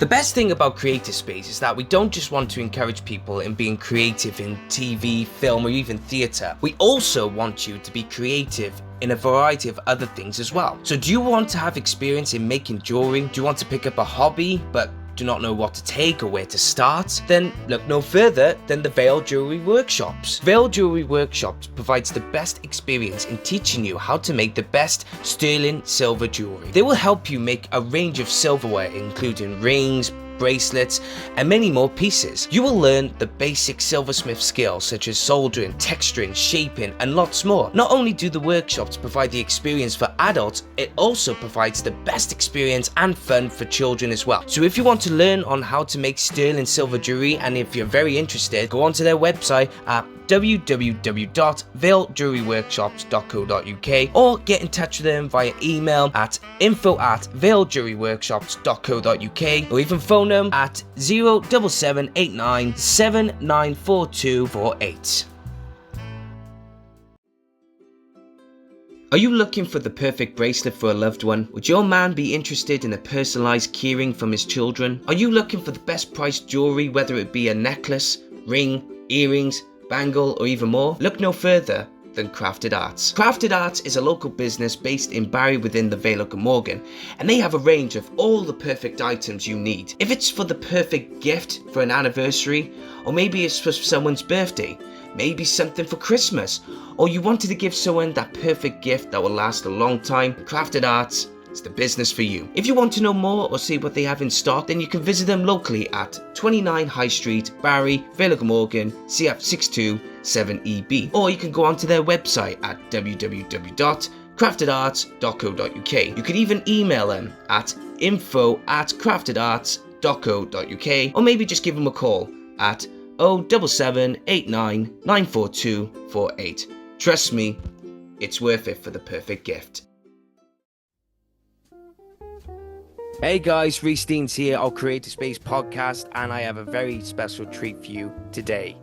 The best thing about Creative Space is that we don't just want to encourage people in being creative in TV, film, or even theatre. We also want you to be creative in a variety of other things as well. So do you want to have experience in making jewelry? Do you want to pick up a hobby but do not know what to take or where to start? Then look no further than the Veil Jewelry Workshops. Veil Jewelry Workshops provides the best experience in teaching you how to make the best sterling silver jewelry. They will help you make a range of silverware including rings, bracelets, and many more pieces. You will learn the basic silversmith skills such as soldering, texturing, shaping, and lots more. Not only do the workshops provide the experience for adults, it also provides the best experience and fun for children as well. So if you want to learn on how to make sterling silver jewelry, and if you're very interested, go onto their website at www.veiljewelryworkshops.co.uk or get in touch with them via email at info@veiljewelryworkshops.co.uk or even phone them at 07789 794248. Are you looking for the perfect bracelet for a loved one? Would your man be interested in a personalised keyring from his children? Are you looking for the best priced jewellery, whether it be a necklace, ring, earrings, bangle, or even more? Look no further than Crafted Arts. Crafted Arts is a local business based in Barry within the Vale of Glamorgan, and they have a range of all the perfect items you need. If it's for the perfect gift for an anniversary, or maybe it's for someone's birthday, maybe something for Christmas, or you wanted to give someone that perfect gift that will last a long time, Crafted Arts is the business for you. If you want to know more or see what they have in stock, then you can visit them locally at 29 High Street, Barry, Vale of Glamorgan, CF627EB, or you can go onto their website at www.craftedarts.co.uk. You could even email them at info@craftedarts.co.uk, or maybe just give them a call at 07789 94248. Trust me, it's worth it for the perfect gift. Hey guys, Reece Deans here, our Creative Space podcast, and I have a very special treat for you today.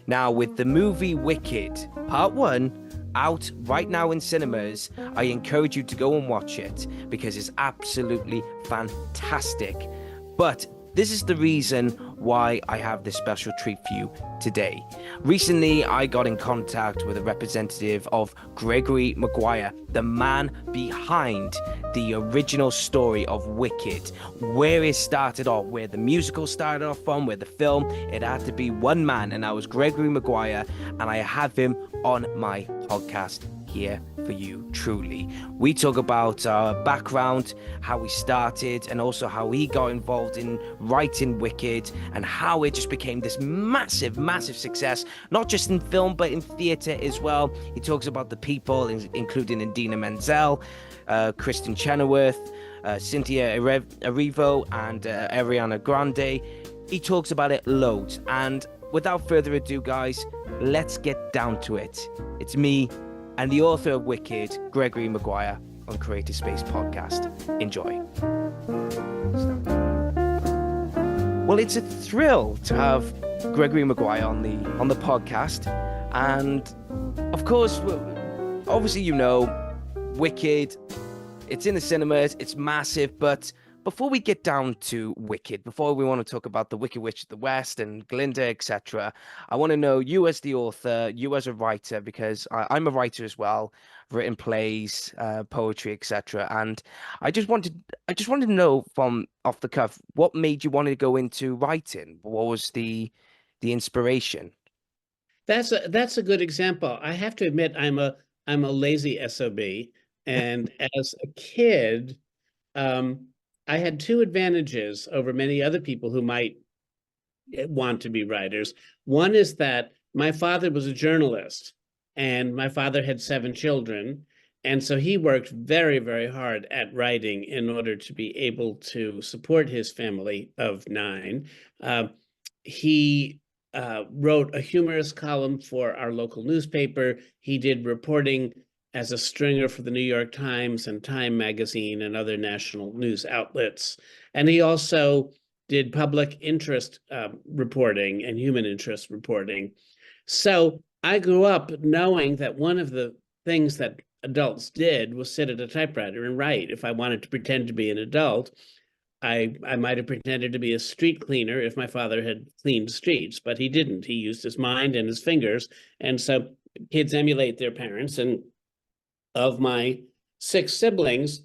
Now, with the movie Wicked Part 1 out right now in cinemas, I encourage you to go and watch it because it's absolutely fantastic. But this is the reason why I have this special treat for you today. Recently, I got in contact with a representative of Gregory Maguire, the man behind the original story of Wicked, where it started off, where the musical started off from, where the film. It had to be one man, and that was Gregory Maguire, and I have him on my podcast here for you, truly. We talk about our background, how we started, and also how he got involved in writing Wicked, and how it just became this massive success, not just in film, but in theatre as well. He talks about the people, including Idina Menzel, Kristen Chenoweth, Cynthia Erivo, and Ariana Grande. He talks about it loads, and without further ado, guys, let's get down to it. It's me and the author of Wicked, Gregory Maguire, on Creative Space Podcast. Enjoy. Well, it's a thrill to have Gregory Maguire on the podcast, and of course, obviously, you know, Wicked. It's in the cinemas. It's massive, but before we get down to Wicked, before we want to talk about the Wicked Witch of the West and Glinda, etc., I want to know you as the author, you as a writer, because I'm a writer as well. I've written plays, poetry, etc. And I just wanted to know from off the cuff, what made you want to go into writing? What was the inspiration? That's a good example. I have to admit, I'm a lazy SOB, and as a kid, I had two advantages over many other people who might want to be writers. One is that my father was a journalist, and my father had 7 children, and so he worked very, very hard at writing in order to be able to support his family of 9. He wrote a humorous column for our local newspaper. He did reporting as a stringer for the New York Times and Time magazine and other national news outlets. And he also did public interest reporting and human interest reporting. So I grew up knowing that one of the things that adults did was sit at a typewriter and write if I wanted to pretend to be an adult. I might have pretended to be a street cleaner if my father had cleaned streets, but he didn't. He used his mind and his fingers. And so kids emulate their parents. And of my six siblings,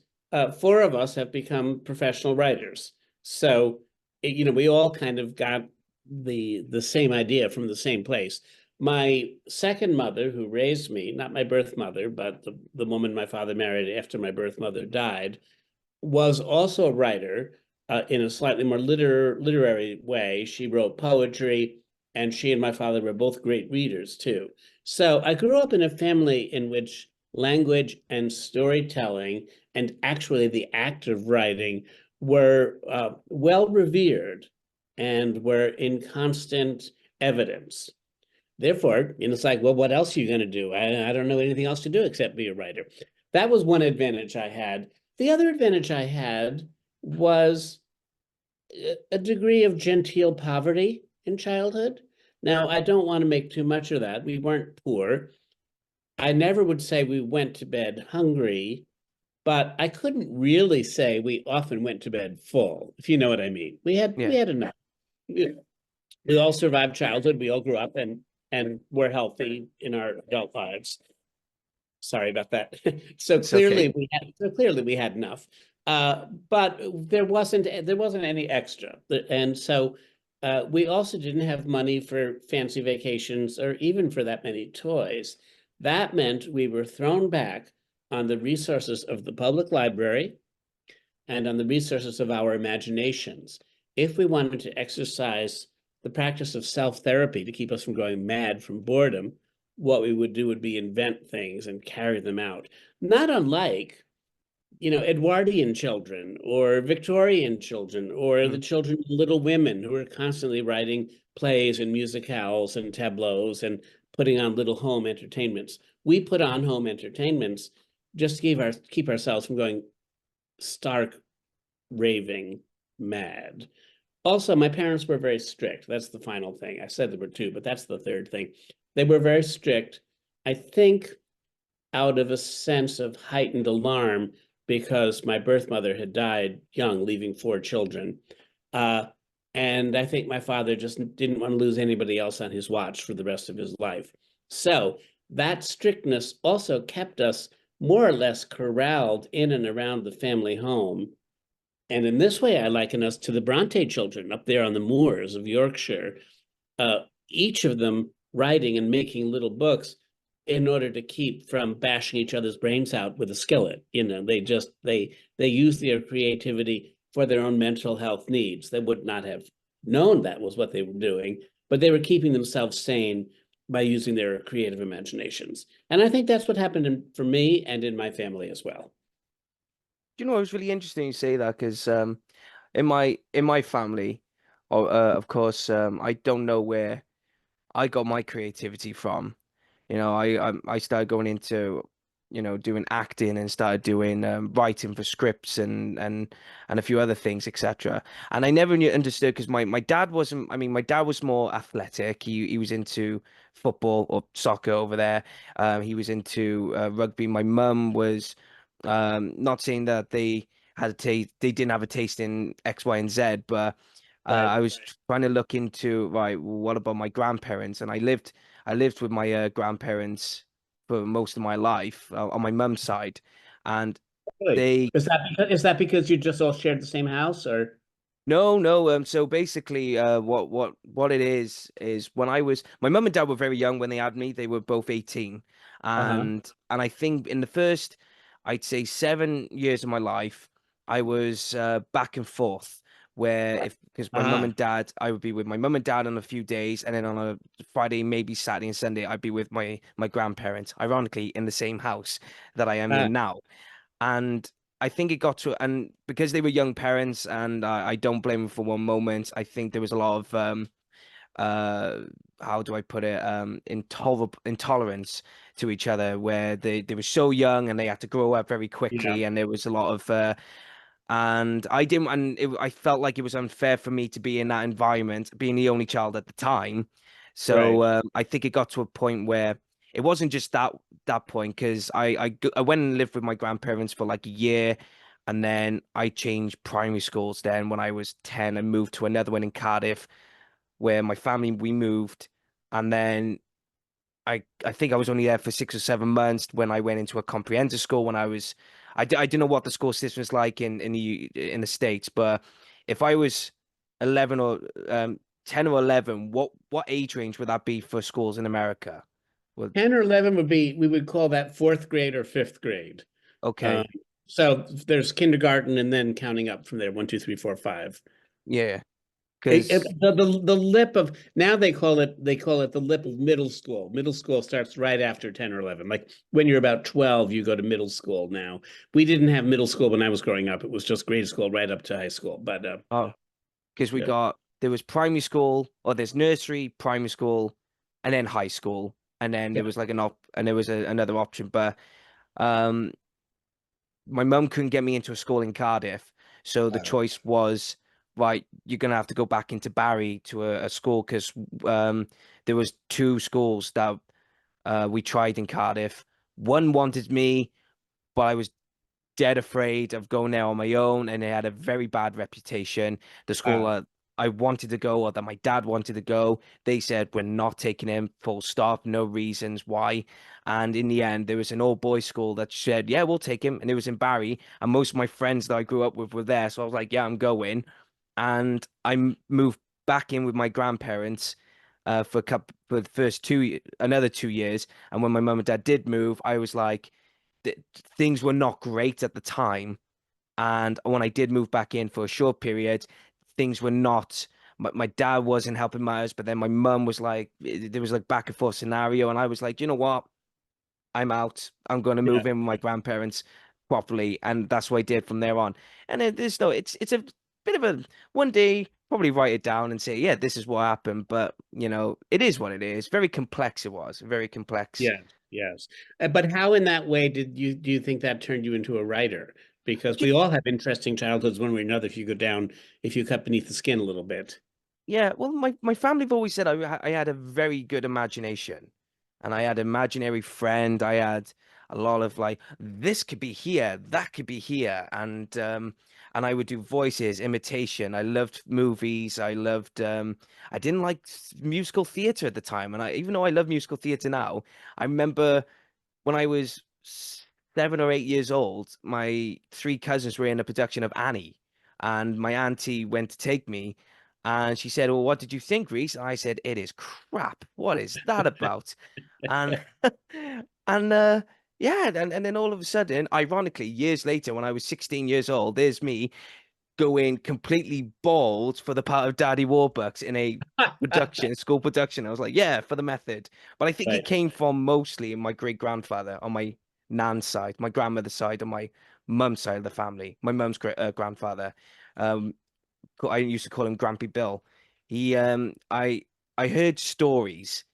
four of us have become professional writers. So, we all kind of got the same idea from the same place. My second mother, who raised me, not my birth mother, but the woman my father married after my birth mother died, was also a writer in a slightly more literary way. She wrote poetry, and she and my father were both great readers too. So I grew up in a family in which language and storytelling, and actually the act of writing, were well revered and were in constant evidence. Therefore, it's like, well, what else are you going to do? I don't know anything else to do except be a writer. That was one advantage I had. The other advantage I had was a degree of genteel poverty in childhood. Now, I don't want to make too much of that. We weren't poor. I never would say we went to bed hungry, but I couldn't really say we often went to bed full, if you know what I mean. We had Yeah, we had enough. We all survived childhood. We all grew up and were healthy in our adult lives. Sorry about that. So it's okay. clearly we had enough. But there wasn't any extra. And so we also didn't have money for fancy vacations or even for that many toys. That meant we were thrown back on the resources of the public library and on the resources of our imaginations. If we wanted to exercise the practice of self-therapy to keep us from going mad from boredom, what we would do would be invent things and carry them out. Not unlike, Edwardian children or Victorian children or the Mm. children of Little Women who are constantly writing plays and musicales and tableaus and putting on little home entertainments. We put on home entertainments just to keep ourselves from going stark raving mad. Also, my parents were very strict. That's the final thing. I said there were two, but that's the third thing. They were very strict. I think out of a sense of heightened alarm because my birth mother had died young, leaving four children. Uh, and I think my father just didn't want to lose anybody else on his watch for the rest of his life. So that strictness also kept us more or less corralled in and around the family home. And in this way, I liken us to the Bronte children up there on the moors of Yorkshire, each of them writing and making little books in order to keep from bashing each other's brains out with a skillet. They use their creativity for their own mental health needs. They would not have known that was what they were doing, but they were keeping themselves sane by using their creative imaginations. And I think that's what happened for me and in my family as well. You know, it was really interesting you say that because in my family, or of course, I don't know where I got my creativity from. I started going into, doing acting and started doing writing for scripts and a few other things, etc. And I never knew understood because my dad wasn't. I mean, my dad was more athletic. He was into football or soccer over there. He was into rugby. My mum was not saying that they had a taste. They didn't have a taste in X, Y, and Z, but Right. I was trying to look into, right, what about my grandparents? And I lived with my grandparents for most of my life on my mum's side, and Really? they Is that because you just all shared the same house or? no, no. So basically, what it is when my mum and dad were very young when they had me. They were both 18, Uh-huh. and I think in the first, I'd say 7 years of my life, I was back and forth. Where if because my mum Uh-huh. and dad, I would be with my mum and dad on a few days, and then on a Friday, maybe Saturday and Sunday, I'd be with my grandparents. Ironically, in the same house that I am Uh, in now. And I think it got to, and because they were young parents, and I don't blame them for one moment. I think there was a lot of uh, how do I put it, intolerance to each other, where they were so young and they had to grow up very yeah, quickly, and there was a lot of and I didn't, and I felt like it was unfair for me to be in that environment, being the only child at the time. So right. I think it got to a point where it wasn't just that point because I went and lived with my grandparents for like a year, And then I changed primary schools then when I was 10 and moved to another one in Cardiff where my family we moved. And then I think I was only there for 6 or 7 months when I went into a comprehensive school when I didn't know what the school system is like in the States, but if I was 11 or 10 or 11, what age range would that be for schools in America? Well, 10 or 11 would be, we would call that fourth grade or fifth grade. Um, okay. so there's kindergarten and then counting up from there, one, two, three, four, five. Yeah, because The lip of now they call it the lip of middle school. Middle school starts right after 10 or 11. Like when you're about 12, you go to middle school now. We didn't have middle school when I was growing up. It was just grade school right up to high school. But oh, because yeah, there was primary school or there's nursery, primary school, and then high school, and then yeah. there was like there was another option, but um my mum couldn't get me into a school in Cardiff, so the Uh, choice was, right, you're gonna have to go back into Barry to a school because there was two schools that we tried in Cardiff. One wanted me, but I was dead afraid of going there on my own, and they had a very bad reputation. The school uh, I wanted to go, or that my dad wanted to go, they said we're not taking him, full stop, no reasons why. And in the end, there was an all boys school that said, yeah, we'll take him, and it was in Barry, and most of my friends that I grew up with were there, so I was like, yeah, I'm going. And moved back in with my grandparents. For for the first another 2 years, and when my mum and dad did move, I was like, th things were not great at the time. And when I did move back in for a short period, things were not. My dad wasn't helping matters, but then my mum was like, there was like back and forth scenario, and I was like, you know what? I'm out. I'm going to yeah. move in with my grandparents properly, and that's what I did from there on. And there's no, it's a bit of a one day probably write it down and say, yeah, this is what happened. But it is what it is. Very complex. It was very complex. Yes, yes. But how in that way do you think that turned you into a writer? Because we all have interesting childhoods one way or another if you go down, if you cut beneath the skin a little bit. Yeah, well, my family have always said I had a very good imagination, and I had an imaginary friend. I had a lot of like this could be here, that could be here, and I would do voices, imitation. I loved movies. I didn't like musical theater at the time, and I even though I love musical theater now, I remember when I was 7 or 8 years old, my three cousins were in a production of Annie, and my auntie went to take me, and she said, "Well, what did you think, Reese?" And I said, "It is crap. What is that about?" And and yeah, and then all of a sudden, ironically, years later, when I was 16 years old, there's me going completely bald for the part of Daddy Warbucks in a school production. I was like, yeah, for the method. But I think it Right. came from mostly in my great grandfather on my nan's side, my grandmother's side, on my mum's side of the family. My mum's great grandfather. Um, I used to call him Grampy Bill. He, I heard stories.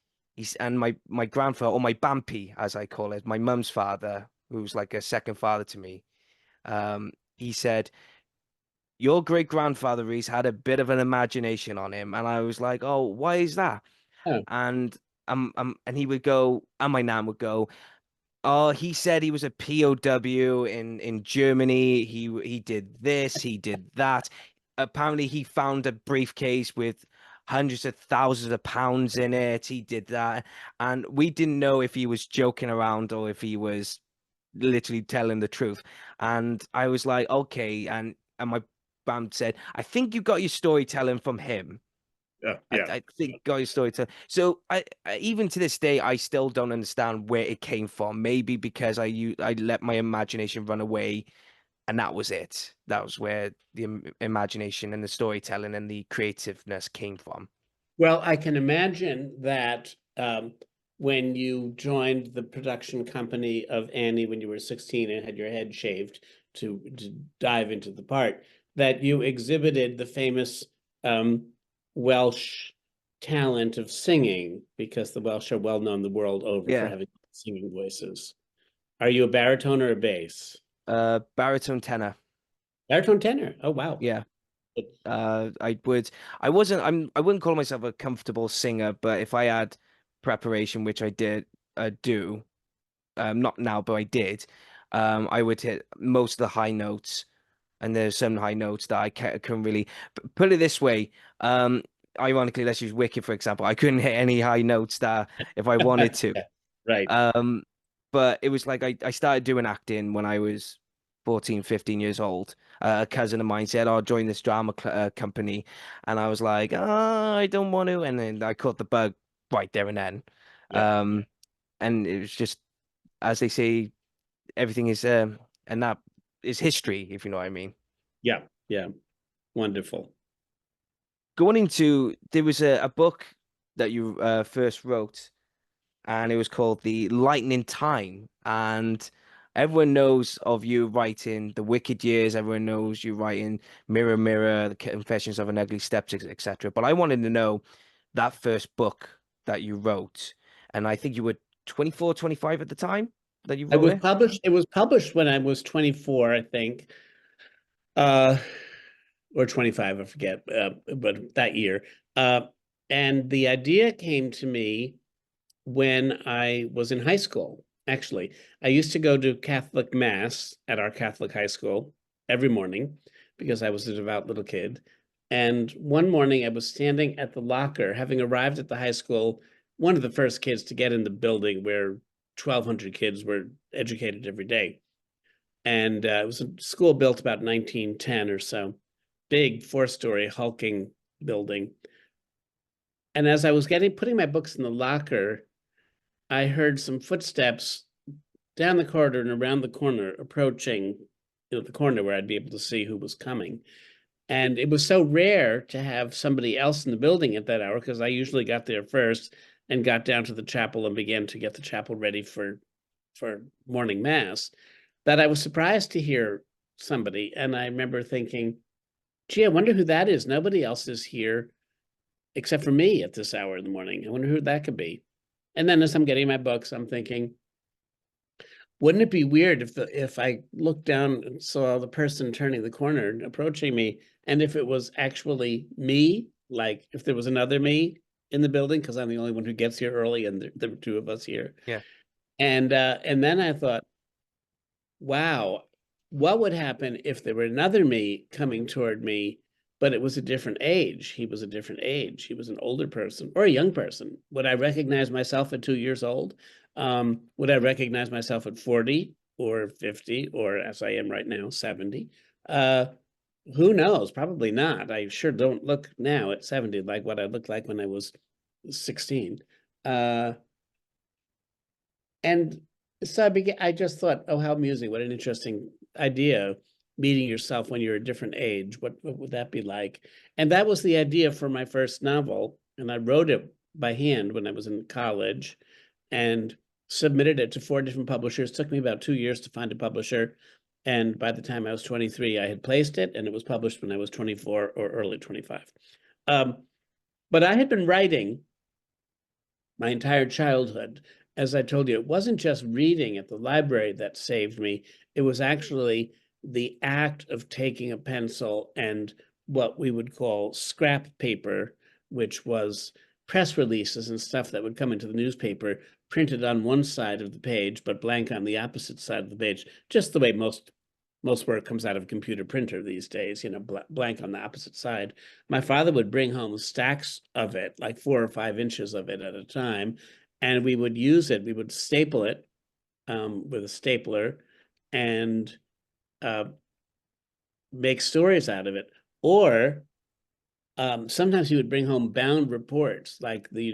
And my grandfather, or my Bampy, as I call it, my mum's father, who's like a second father to me. He said your great grandfather Reese had a bit of an imagination on him, and I was like, "Oh, why is that?" Oh, And and he would go, and my nan would go, "Oh, he said he was a POW in Germany. He did this, he did that. Apparently, he found a briefcase with hundreds of thousands of pounds in it. He did that, and we didn't know if he was joking around or if he was literally telling the truth. And I was like, okay. And my band said, I think you got your storytelling from him. yeah, I, yeah. I think got your storytelling. So even to this day, I still don't understand where it came from. Maybe because I let my imagination run away, and that was it. That was where the imagination and the storytelling and the creativeness came from. Well, I can imagine that when you joined the production company of Annie when you were 16 and had your head shaved to dive into the part, that you exhibited the famous Welsh talent of singing because the Welsh are well known the world over for Yeah. having singing voices. Are you a baritone or a bass? Baritone tenor. Baritone tenor. Oh, wow. Yeah. I would, I wasn't, I wouldn't call myself a comfortable singer, but if I had preparation, which I did, do, not now, but I did, I would hit most of the high notes, and there's some high notes that I couldn't really put it this way. Um, Ironically, let's use Wicked for example. I couldn't hit any high notes that if I wanted to. Right. Um, but it was like I started doing acting when I was 14, 15 years old. A cousin of mine said, "Oh, join this drama company," and I was like, "Oh, I don't want to." And then I caught the bug right there and then. Yeah. Um, and it was just, as they say, everything is and that is history, if you know what I mean. Yeah. Yeah. Wonderful. Going into there was a book that you first wrote, and it was called The Lightning Time. And everyone knows of you writing The Wicked Years. Everyone knows you writing Mirror, Mirror, The Confessions of an Ugly Stepsister, etc. But I wanted to know that first book that you wrote, and I think you were 24, 25 at the time that you wrote it. It was published when I was 24, I think. Uh, or 25, I forget, but that year. Uh, and the idea came to me when I was in high school. Actually, I used to go to Catholic Mass at our Catholic high school every morning because I was a devout little kid. And one morning I was standing at the locker, having arrived at the high school, one of the first kids to get in the building where 1,200 kids were educated every day. And it was a school built about 1910 or so, big four-story hulking building. And as I was putting my books in the locker, I heard some footsteps down the corridor and around the corner approaching, the corner where I'd be able to see who was coming. And it was so rare to have somebody else in the building at that hour because I usually got there first and got down to the chapel and began to get the chapel ready for morning mass, that I was surprised to hear somebody. And I remember thinking, gee, I wonder who that is. Nobody else is here except for me at this hour in the morning. I wonder who that could be. And then as I'm getting my books, I'm thinking, wouldn't it be weird if I looked down and saw the person turning the corner and approaching me, and if it was actually me, like if there was another me in the building, because I'm the only one who gets here early, and there were two of us here. Yeah. And then I thought, wow, what would happen if there were another me coming toward me, but it was a different age? He was a different age. He was an older person or a young person. Would I recognize myself at 2 years old? Would I recognize myself at 40 or 50 or, as I am right now, 70? Uh, who knows? Probably not. I sure don't look now at 70 like what I looked like when I was 16. Uh, and so I just thought, oh, how amusing. What an interesting idea, meeting yourself when you're a different age. What would that be like? And that was the idea for my first novel. And I wrote it by hand when I was in college and submitted it to 4 different publishers. It took me about 2 years to find a publisher. And by the time I was 23, I had placed it, and it was published when I was 24 or early 25. Um, but I had been writing my entire childhood. As I told you, it wasn't just reading at the library that saved me. It was actually the act of taking a pencil and what we would call scrap paper, which was press releases and stuff that would come into the newspaper, printed on one side of the page, but blank on the opposite side of the page, just the way most work comes out of a computer printer these days, blank on the opposite side. My father would bring home stacks of it, like 4 or 5 inches of it at a time, and we would use it. We would staple it with a stapler and uh, make stories out of it. Or sometimes he would bring home bound reports, like the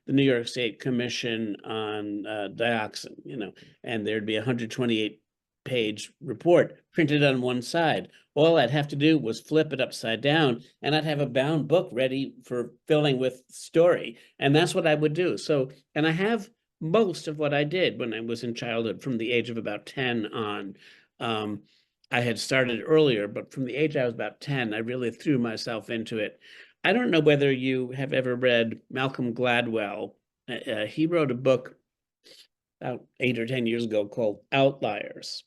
New York State Commission on dioxin, and there'd be a 128-page report printed on one side. All I'd have to do was flip it upside down, and I'd have a bound book ready for filling with story. And that's what I would do. So, and I have most of what I did when I was in childhood from the age of about 10 on. Um, I had started earlier, but from the age I was about 10, I really threw myself into it. I don't know whether you have ever read Malcolm Gladwell. He wrote a book about 8 or 10 years ago called Outliers.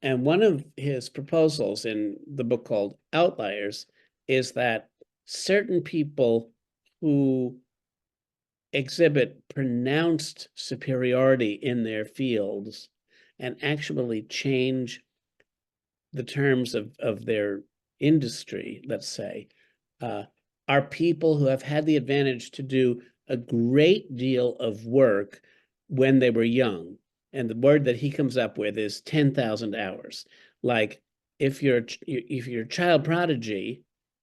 And one of his proposals in the book called Outliers is that certain people who exhibit pronounced superiority in their fields and actually change the terms of their industry, let's say, uh, are people who have had the advantage to do a great deal of work when they were young. And the word that he comes up with is 10,000 hours. Like if you're a child prodigy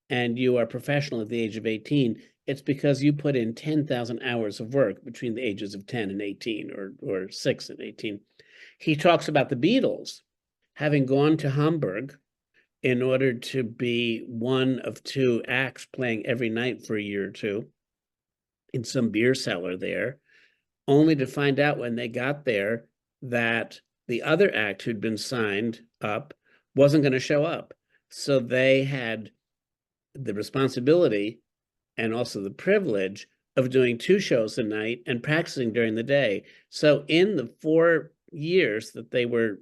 and you are professional at the age of 18, it's because you put in 10,000 hours of work between the ages of 10 and 18, or 6 and 18. He talks about the Beatles having gone to Hamburg in order to be one of two acts playing every night for a year or two in some beer cellar there, only to find out when they got there that the other act who'd been signed up wasn't going to show up. So they had the responsibility and also the privilege of doing two shows a night and practicing during the day. So in the 4 years that they were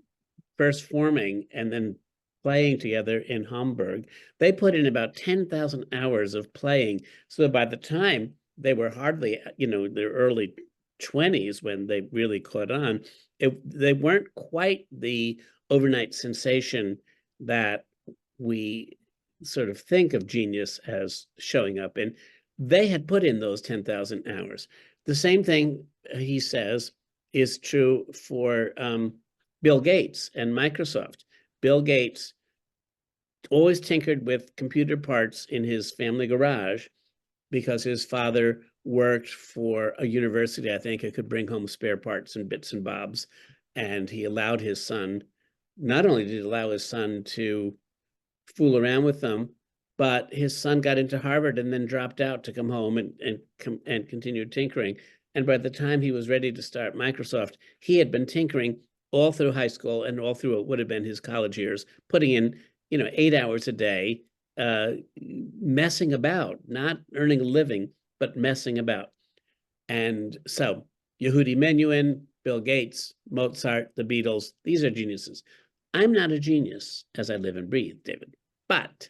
first forming and then playing together in Hamburg, they put in about 10,000 hours of playing. So by the time they were hardly, their early 20s when they really caught on, they weren't quite the overnight sensation that we sort of think of genius as showing up in. They had put in those 10,000 hours. The same thing, he says, is true for Bill Gates and Microsoft. Bill Gates always tinkered with computer parts in his family garage because his father worked for a university, I think, it could bring home spare parts and bits and bobs. And he allowed his son, not only did he allow his son to fool around with them, but his son got into Harvard and then dropped out to come home and continued tinkering. And by the time he was ready to start Microsoft, he had been tinkering all through high school and all through what would have been his college years, putting in 8 hours a day, messing about, not earning a living, but messing about. And so Yehudi Menuhin, Bill Gates, Mozart, the Beatles, these are geniuses. I'm not a genius as I live and breathe, David, but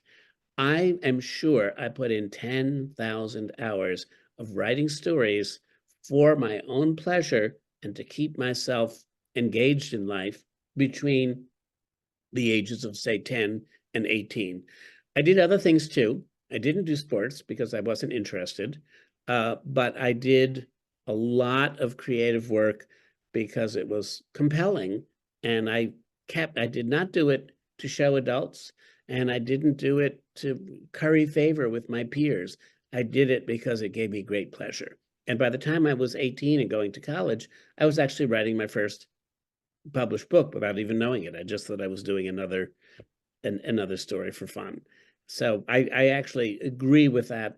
I am sure I put in 10,000 hours of writing stories for my own pleasure and to keep myself engaged in life between the ages of, say, 10 and 18. I did other things too. I didn't do sports because I wasn't interested, but I did a lot of creative work because it was compelling. And I did not do it to show adults, and I didn't do it to curry favor with my peers. I did it because it gave me great pleasure. And by the time I was 18 and going to college, I was actually writing my first published book without even knowing it. I just thought I was doing another story for fun. So I actually agree with that.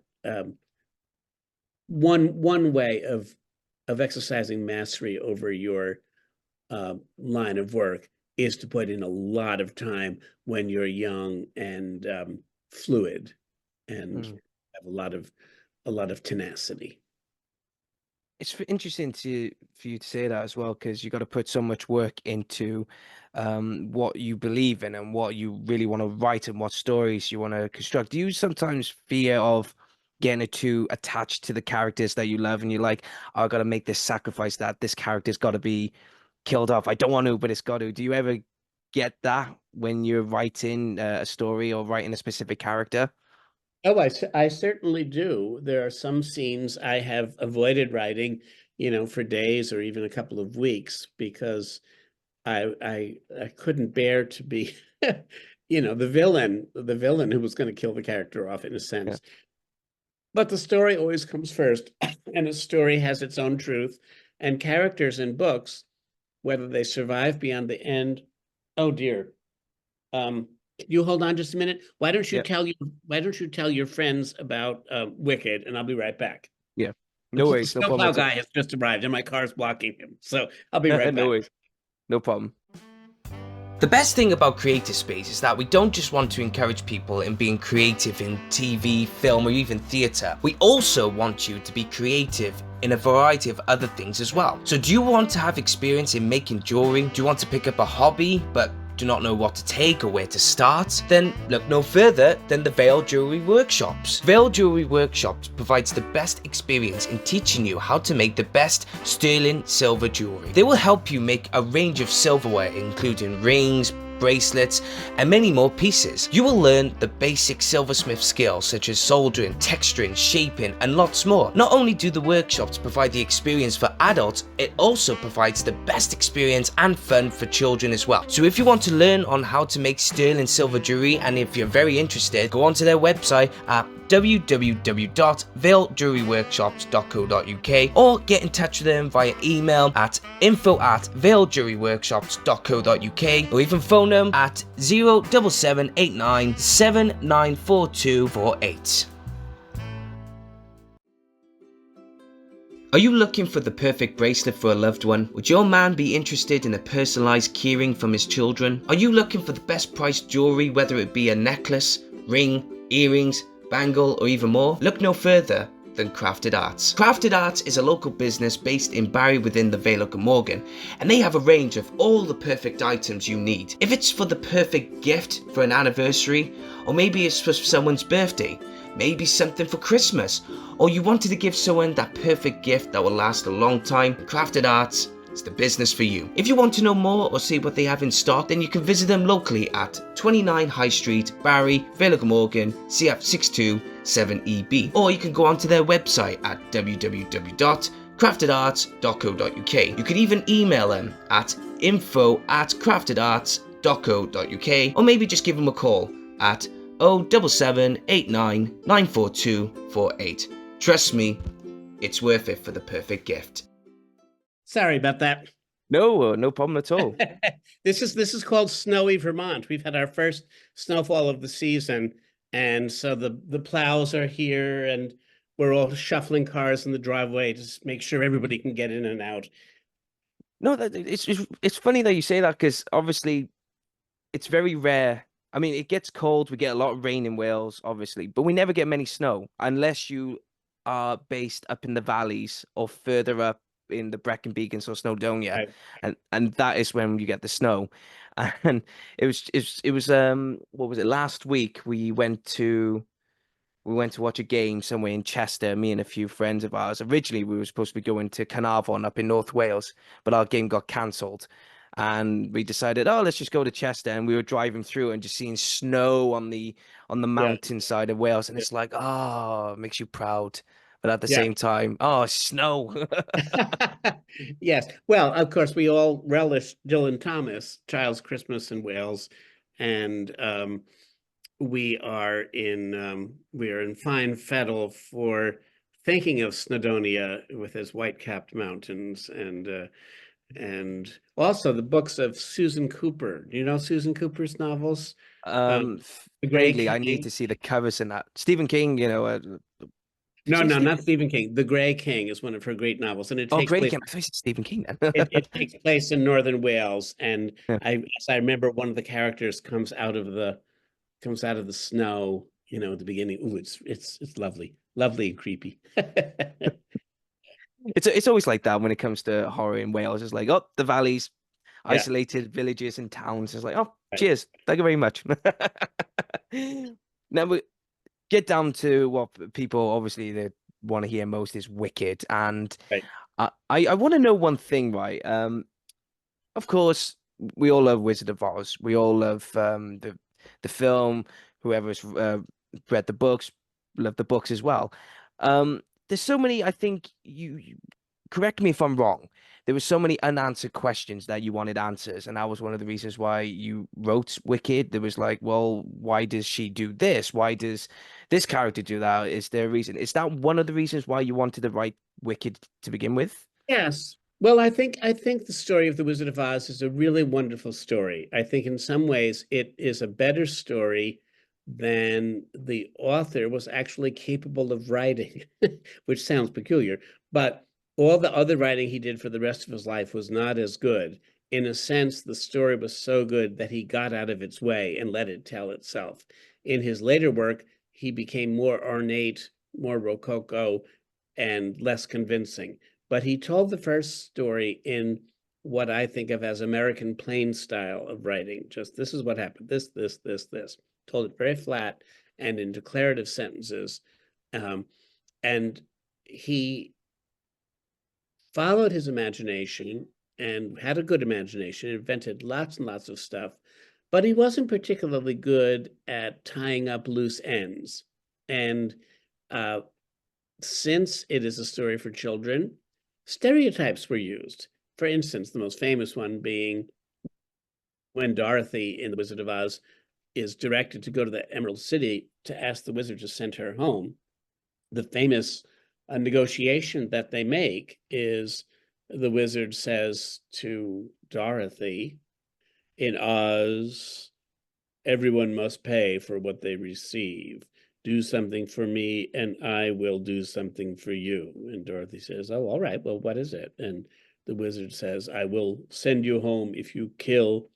One way of exercising mastery over your line of work is to put in a lot of time when you're young and fluid and have a lot of tenacity. It's interesting for you to say that as well, because you got to put so much work into what you believe in and what you really want to write and what stories you want to construct. Do you sometimes fear of getting too attached to the characters that you love and you're like, oh, I got to make this sacrifice that this character's got to be killed off? I don't want to, but it's got to. Do you ever get that when you're writing a story or writing a specific character? Oh, I certainly do. There are some scenes I have avoided writing, for days or even a couple of weeks because I couldn't bear to be, the villain who was going to kill the character off in a Yeah. sense. But the story always comes first, and a story has its own truth, and characters in books, whether they survive beyond the end. Oh dear. Can you hold on just a minute? Why don't you Yeah. tell your friends about Wicked, and I'll be right back. Yeah. No The worries. No problem snowplow at all. guy has just arrived, and my car's blocking him. So I'll be right No back. worries. No problem. The best thing about Creative Space is that we don't just want to encourage people in being creative in TV, film, or even theatre. We also want you to be creative in a variety of other things as well. So do you want to have experience in making jewelry? Do you want to pick up a hobby but do not know what to take or where to start? Then look no further than the Veil Jewelry Workshops. Veil Jewelry Workshops provides the best experience in teaching you how to make the best sterling silver jewelry. They will help you make a range of silverware including rings, bracelets, and many more pieces. You will learn the basic silversmith skills such as soldering, texturing, shaping, and lots more. Not only do the workshops provide the experience for adults, it also provides the best experience and fun for children as well. So if you want to learn on how to make sterling silver jewelry, and if you're very interested, go onto their website at www.veiljewelryworkshops.co.uk or get in touch with them via email at info@veiljewelryworkshops.co.uk or even phone them at 07789 794248. Are you looking for the perfect bracelet for a loved one? Would your man be interested in a personalised keyring from his children? Are you looking for the best priced jewellery, whether it be a necklace, ring, earrings, bangle, or even more? Look no further than Crafted Arts. Crafted Arts is a local business based in Barry within the Vale of Glamorgan, and they have a range of all the perfect items you need. If it's for the perfect gift for an anniversary, or maybe it's for someone's birthday, maybe something for Christmas, or you wanted to give someone that perfect gift that will last a long time, Crafted Arts is the business for you. If you want to know more or see what they have in stock, then you can visit them locally at 29 High Street, Barry, Vale of Glamorgan, CF627EB, or you can go onto their website at www.craftedarts.co.uk. You could even email them at info@craftedarts.co.uk, or maybe just give them a call at 07789 94248. Trust me, it's worth it for the perfect gift. Sorry about that. No, no problem at all. This is called snowy Vermont. We've had our first snowfall of the season, and so the plows are here, and we're all shuffling cars in the driveway to make sure everybody can get in and out. No, it's funny that you say that because obviously it's very rare. I mean, it gets cold. We get a lot of rain in Wales, obviously, but we never get many snow unless you are based up in the valleys or further up in the Brecon Beacons or Snowdonia, Right. and that is when you get the snow. And it was what was it, last week we went to watch a game somewhere in Chester, me and a few friends of ours. Originally, we were supposed to be going to Carnarvon up in North Wales, but our game got cancelled. And we decided, oh, let's just go to Chester. And we were driving through and just seeing snow on the Yeah. mountainside of Wales. And Yeah. it's like, oh, it makes you proud. But at the Yeah. same time, oh, snow. Yes. Well, of course, we all relish Dylan Thomas, Child's Christmas in Wales, and we are in fine fettle for thinking of Snowdonia with its white-capped mountains and also the books of Susan Cooper. Do you know Susan Cooper's novels? Um, Um, The Gray Vaguely, I need to King. see the covers in that. Stephen King, did you No, say no, Stephen? not Stephen King. The Gray King is one of her great novels, and it Oh, takes Grey place King. I thought you said Stephen King then. it takes place in northern Wales. And Yeah. as I remember, one of the characters comes out of the snow, at the beginning. Ooh, it's lovely, lovely and creepy. It's always like that when it comes to horror in Wales. It's like, oh, the valleys, Yeah, isolated villages and towns. It's like, oh, right, cheers. Thank you very much. Now we get down to what people obviously they want to hear most is Wicked. And right. I want to know one thing, right? Of course, we all love Wizard of Oz. We all love the film. Whoever's read the books, love the books as well. There's so many. I think you correct me if I'm wrong. There were so many unanswered questions that you wanted answers, and that was one of the reasons why you wrote Wicked. There was like, well, why does she do this? Why does this character do that? Is there a reason? Is that one of the reasons why you wanted to write Wicked to begin with? Yes. Well, I think the story of the Wizard of Oz is a really wonderful story. I think in some ways it is a better story than the author was actually capable of writing, which sounds peculiar, but all the other writing he did for the rest of his life was not as good. In a sense, the story was so good that he got out of its way and let it tell itself. In his later work, he became more ornate, more rococo, and less convincing. But he told the first story in what I think of as American plain style of writing. Just this is what happened. This. Told it very flat and in declarative sentences. Um, and he followed his imagination and had a good imagination, invented lots and lots of stuff. but he wasn't particularly good at tying up loose ends. And uh, since it is a story for children, stereotypes were used. For instance, the most famous one being when Dorothy in The Wizard of Oz is directed to go to the Emerald City to ask the wizard to send her home. The famous negotiation that they make is the wizard says to Dorothy, in Oz, everyone must pay for what they receive. Do something for me, and I will do something for you. And Dorothy says, oh, all right, well, what is it? And the wizard says, I will send you home if you kill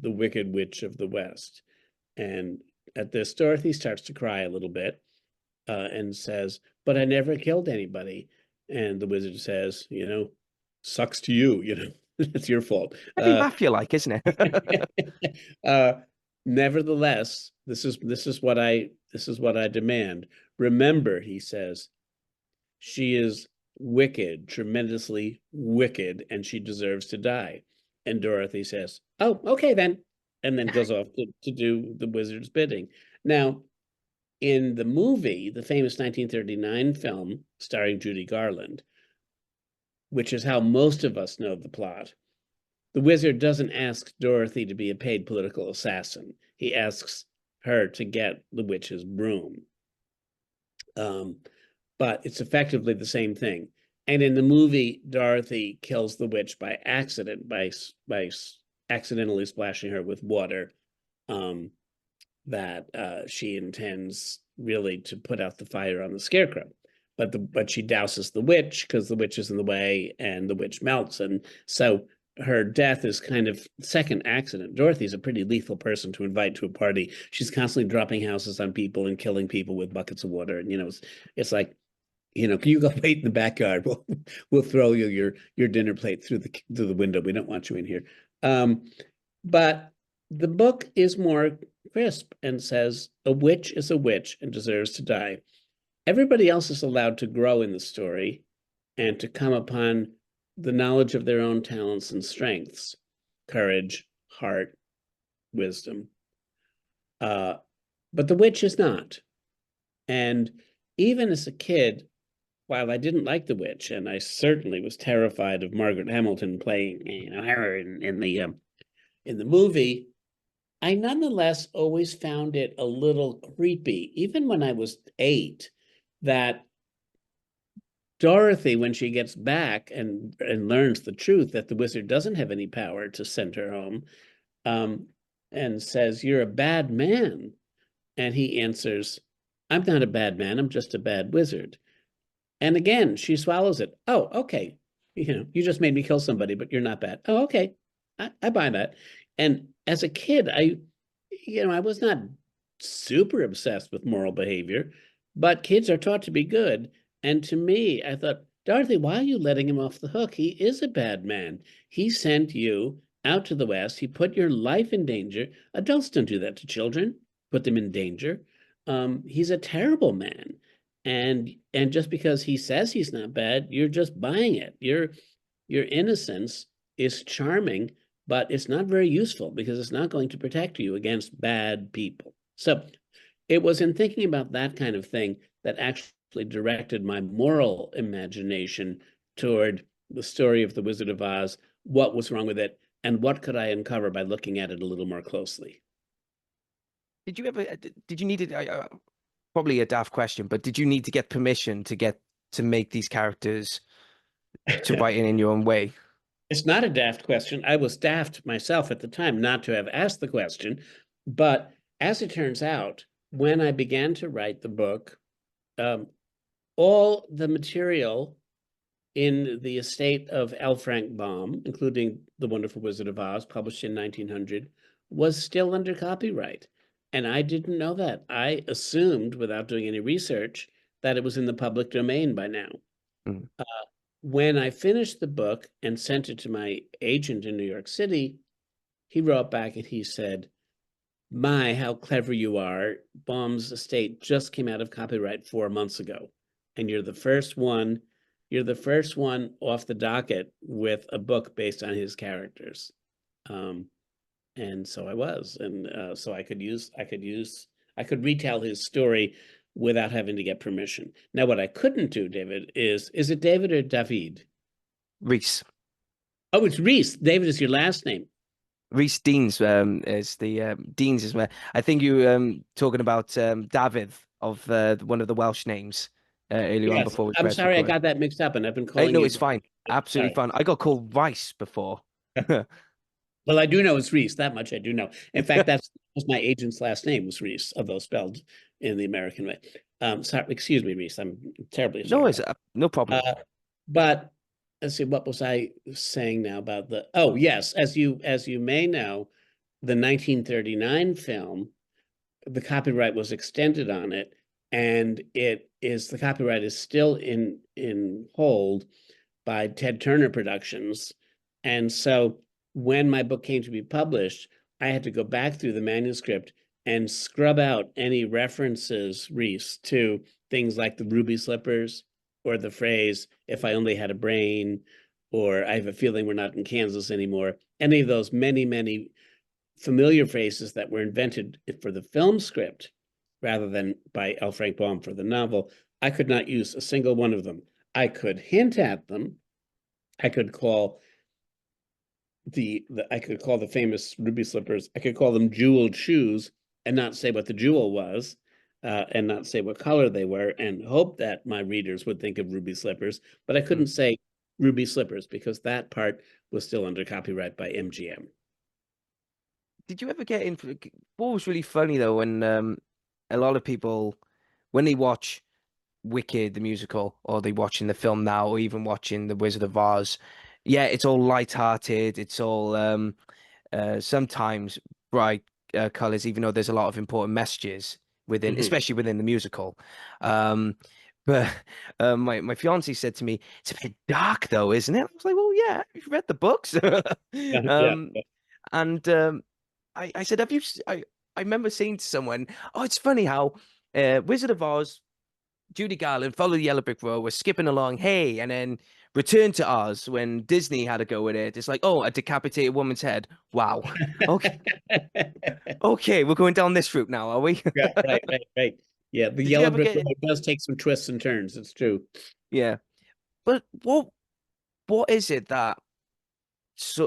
the Wicked Witch of the West. And at this, Dorothy starts to cry a little bit and says, but I never killed anybody. And the wizard says, sucks to you, it's your fault. Very mafia-like, isn't it? uh, Nevertheless, this is what I demand. Remember, he says, she is wicked, tremendously wicked, and she deserves to die. And Dorothy says, oh, okay then, and then goes off to do the wizard's bidding. Now, in the movie, the famous 1939 film starring Judy Garland, which is how most of us know the plot, the wizard doesn't ask Dorothy to be a paid political assassin. He asks her to get the witch's broom. But it's effectively the same thing. And in the movie, Dorothy kills the witch by accident, by accidentally splashing her with water that she intends really to put out the fire on the scarecrow. But she douses the witch because the witch is in the way and the witch melts. And so her death is kind of second accident. Dorothy's a pretty lethal person to invite to a party. She's constantly dropping houses on people and killing people with buckets of water. And it's like, can you go wait in the backyard? We'll throw you your dinner plate through the window. We don't want you in here. But the book is more crisp and says a witch is a witch and deserves to die. Everybody else is allowed to grow in the story and to come upon the knowledge of their own talents and strengths, courage, heart, wisdom. But the witch is not. And even as a kid, while I didn't like the witch, and I certainly was terrified of Margaret Hamilton playing, her in the movie, I nonetheless always found it a little creepy, even when I was 8, that Dorothy, when she gets back and learns the truth that the wizard doesn't have any power to send her home, and says, "You're a bad man," and he answers, "I'm not a bad man. I'm just a bad wizard." And again, she swallows it. Oh, okay. You just made me kill somebody, but you're not bad. Oh, okay. I buy that. And as a kid, I was not super obsessed with moral behavior, but kids are taught to be good. And to me, I thought, Dorothy, why are you letting him off the hook? He is a bad man. He sent you out to the West. He put your life in danger. Adults don't do that to children, put them in danger. He's a terrible man. And just because he says he's not bad, you're just buying it. Your innocence is charming, but it's not very useful because it's not going to protect you against bad people. So it was in thinking about that kind of thing that actually directed my moral imagination toward the story of The Wizard of Oz, what was wrong with it, and what could I uncover by looking at it a little more closely. Did you need it? Probably a daft question, but did you need to get permission to make these characters to write it in your own way? It's not a daft question. I was daft myself at the time not to have asked the question. But as it turns out, when I began to write the book, um, all the material in the estate of L. Frank Baum, including The Wonderful Wizard of Oz, published in 1900, was still under copyright. And I didn't know that. I assumed, without doing any research, that it was in the public domain by now. Mm. When I finished the book and sent it to my agent in New York City, he wrote back and he said, my, how clever you are. Baum's estate just came out of copyright 4 months ago. And you're the first one off the docket with a book based on his characters. Um, and so I was, and so I could retell his story without having to get permission. Now, what I couldn't do, David, is it David or David? Reese. Oh, it's Reese. David is your last name. Reese Deans is the Deans is where I think you talking about David of one of the Welsh names earlier on Yes, before we I'm press sorry I record. got that mixed up, and I've been Hey, calling no, you. it's fine. Absolutely Sorry. fine. I got called Rice before. Well, I do know it's Reese. That much I do know. In fact, that was my agent's last name was Reese, although spelled in the American way. Sorry, excuse me, Reese. I'm terribly No, sorry it's about no problem. that. But let's see, what was I saying now about the? Oh, yes, as you may know, the 1939 film, the copyright was extended on it, and the copyright is still in hold by Ted Turner Productions. And so when my book came to be published, I had to go back through the manuscript and scrub out any references, Reese, to things like the ruby slippers or the phrase, if I only had a brain, or I have a feeling we're not in Kansas anymore. Any of those many familiar phrases that were invented for the film script rather than by L. Frank Baum for the novel, I could not use a single one of them. I could hint at them. I could call I could call the famous ruby slippers, I could call them jeweled shoes and not say what the jewel was, and not say what color they were, and hope that my readers would think of ruby slippers. But I Hmm. couldn't say ruby slippers because that part was still under copyright by MGM. Did you ever get in? What was really funny though, when a lot of people, when they watch Wicked the musical, or they watching the film now, or even watching The Wizard of Oz, yeah, it's all light-hearted. It's all sometimes bright colors, even though there's a lot of important messages within, Mhm. especially within the musical. Um, but my fiance said to me, "It's a bit dark, though, isn't it?" I was like, "Well, yeah, you've read the books." Yeah, yeah, Um, and I said, "Have you?" I remember saying to someone, "Oh, it's funny how Wizard of Oz." Judy Garland, Follow the Yellow Brick Road, we're skipping along, hey, and then Return to Oz when Disney had a go at it. It's like, oh, a decapitated woman's head. Wow. Okay, okay, we're going down this route now, are we? yeah. Right. Yeah, the Did you Yellow ever Brick get in? Road does take some twists and turns. It's true. Yeah, but what is it that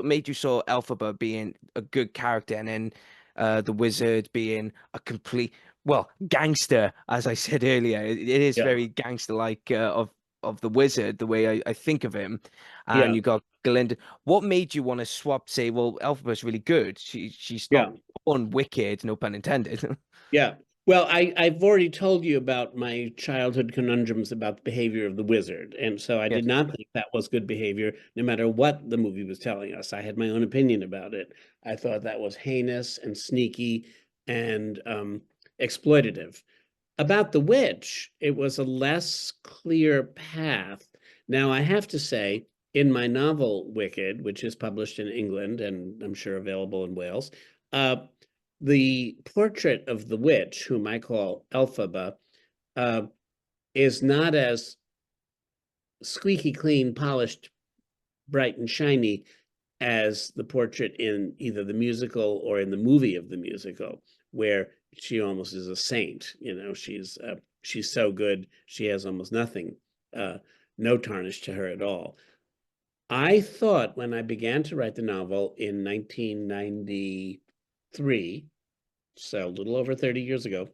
made you saw Elphaba being a good character, and then the wizard being a complete, well, gangster, as I said earlier. It is Yeah, very gangster-like of the wizard, the way I think of him. And yeah, you got Glinda. What made you want to swap? Say, well, Elphaba's really good. She's not yeah. born wicked, no pun intended. Yeah. Well, I've already told you about my childhood conundrums about the behavior of the wizard. And so I did Yes. not think that was good behavior, no matter what the movie was telling us. I had my own opinion about it. I thought that was heinous and sneaky and exploitative. About the witch, it was a less clear path. Now, I have to say, in my novel Wicked, which is published in England and I'm sure available in Wales, uh, the portrait of the witch, whom I call Elphaba, uh, is not as squeaky clean, polished, bright, and shiny as the portrait in either the musical or in the movie of the musical, where she almost is a saint. You know, she's so good, she has almost nothing, uh, no tarnish to her at all. I thought when I began to write the novel in 1993, so a little over 30 years ago,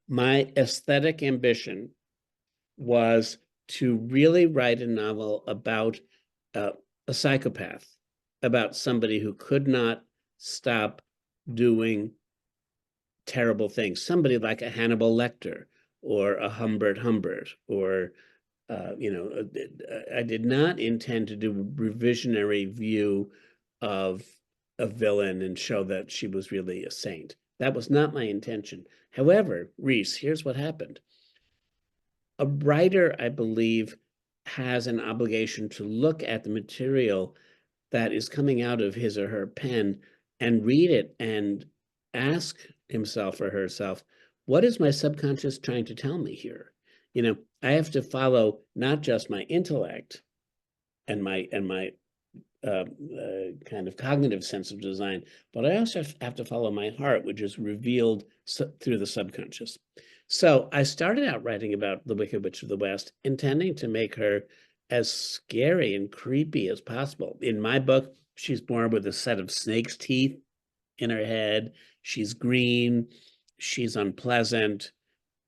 my aesthetic ambition was to really write a novel about uh, a psychopath, about somebody who could not stop doing terrible things, somebody like a Hannibal Lecter or a Humbert Humbert, or I did not intend to do a revisionary view of a villain and show that she was really a saint. That was not my intention. However, Reese, here's what happened. A writer, I believe, has an obligation to look at the material that is coming out of his or her pen and read it and ask himself or herself, what is my subconscious trying to tell me here? You know, I have to follow not just my intellect and my kind of cognitive sense of design, but I also have to follow my heart, which is revealed through the subconscious. So I started out writing about the Wicked Witch of the West, intending to make her as scary and creepy as possible. In my book, she's born with a set of snake's teeth in her head. She's green. She's unpleasant.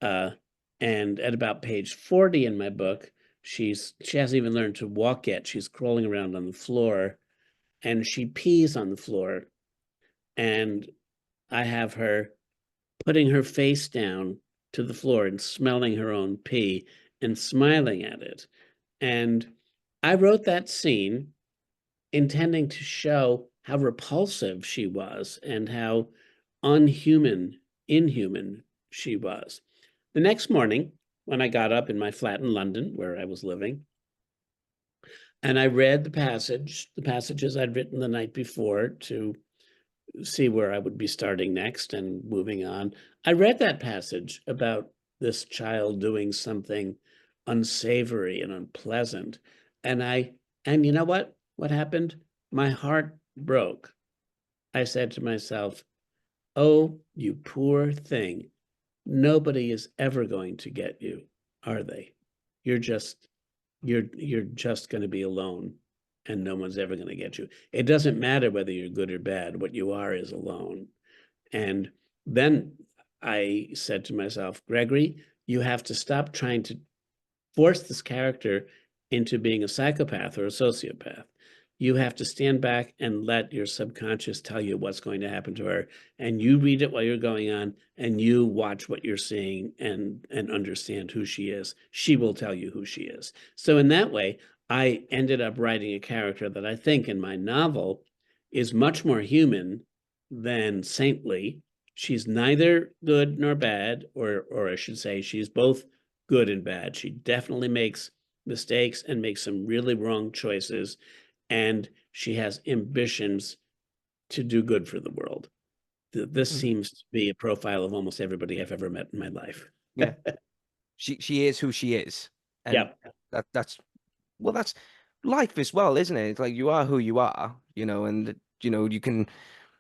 Uh, and at about page 40 in my book, she hasn't even learned to walk yet. She's crawling around on the floor and she pees on the floor. And I have her putting her face down to the floor and smelling her own pee and smiling at it. And I wrote that scene intending to show how repulsive she was and how inhuman she was. The next morning, when I got up in my flat in London, where I was living, and I read the passages I'd written the night before to see where I would be starting next and moving on. I read that passage about this child doing something unsavory and unpleasant. And you know what? What happened? My heart broke. I said to myself, oh, you poor thing. Nobody is ever going to get you, are they? You're just you're just going to be alone and no one's ever going to get you. It doesn't matter whether you're good or bad. What you are is alone. And then I said to myself, Gregory, you have to stop trying to force this character into being a psychopath or a sociopath. You have to stand back and let your subconscious tell you what's going to happen to her. And you read it while you're going on and you watch what you're seeing and understand who she is. She will tell you who she is. So in that way, I ended up writing a character that I think in my novel is much more human than saintly. She's neither good nor bad, or I should say she's both good and bad. She definitely makes mistakes and makes some really wrong choices. And she has ambitions to do good for the world. This Mm. seems to be a profile of almost everybody I've ever met in my life. Yeah. She is who she is. And Yeah. that's well, that's life as well, isn't it? It's like you are who you are, and you can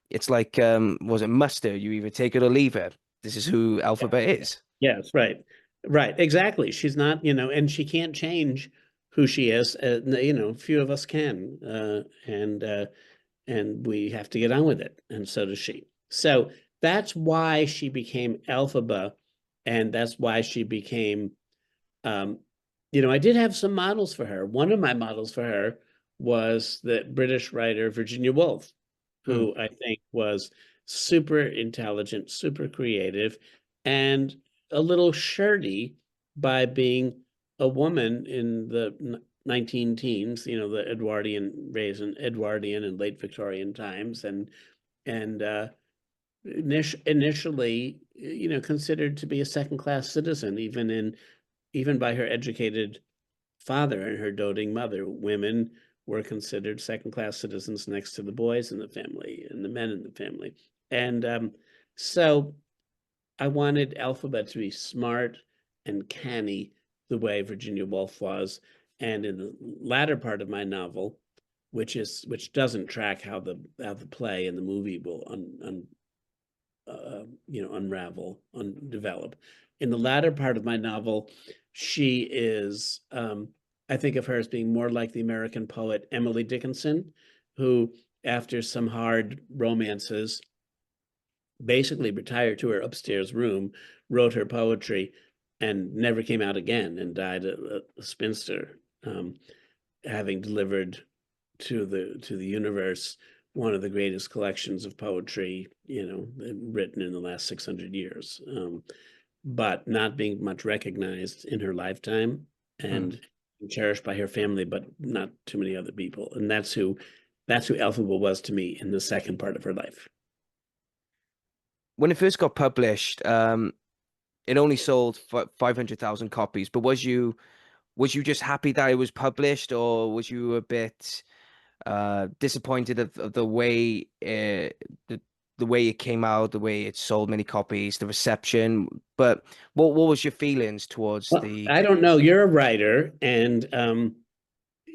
it's like was it mustard? You either take it or leave it. This is who Yeah. Alphabet is. Yes, right. Right. Exactly. She's not, and she can't change who she is. Few of us can. And we have to get on with it, and so does she. So that's why she became Elphaba, and that's why she became. Um, I did have some models for her. One of my models for her was the British writer Virginia Woolf, Mm. who I think was super intelligent, super creative, and a little shirty by being a woman in the 19 teens, the Edwardian and late Victorian times, and initially, considered to be a second-class citizen, even by her educated father and her doting mother. Women were considered second-class citizens next to the boys in the family and the men in the family. And so I wanted Alphabet to be smart and canny the way Virginia Woolf was. And in the latter part of my novel, which doesn't track how the play and the movie will unravel, develop. In the latter part of my novel, she is, I think of her as being more like the American poet Emily Dickinson, who, after some hard romances, basically retired to her upstairs room, wrote her poetry, and never came out again, and died a spinster, having delivered to the universe one of the greatest collections of poetry, written in the last 600 years, but not being much recognized in her lifetime Mm. and cherished by her family, but not too many other people. And that's who Elphaba was to me in the second part of her life. When it first got published, it only sold 500,000 copies. But was you just happy that it was published, or was you a bit disappointed of the way the way it came out, the way it sold many copies, the reception? But what was your feelings towards Well, the? I don't know. You're a writer, and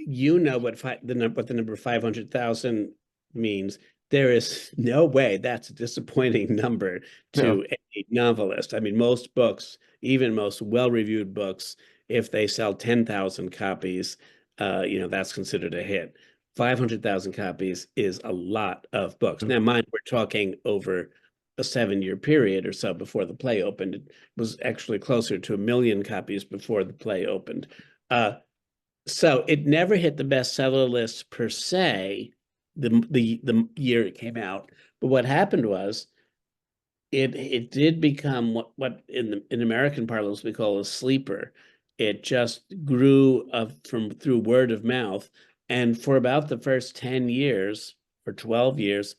you know what the number 500,000 means. There is no way that's a disappointing number No. to a novelist. I mean, most books, even most well-reviewed books, if they sell 10,000 copies, that's considered a hit. 500,000 copies is a lot of books. Mm. Now, mine, we're talking over a 7-year period or so before the play opened. It was actually closer to 1 million copies before the play opened. So it never hit the bestseller list per se, the year it came out. But what happened was it did become what in American parlance we call a sleeper. It just grew from through word of mouth, and for about the first 10 years or 12 years,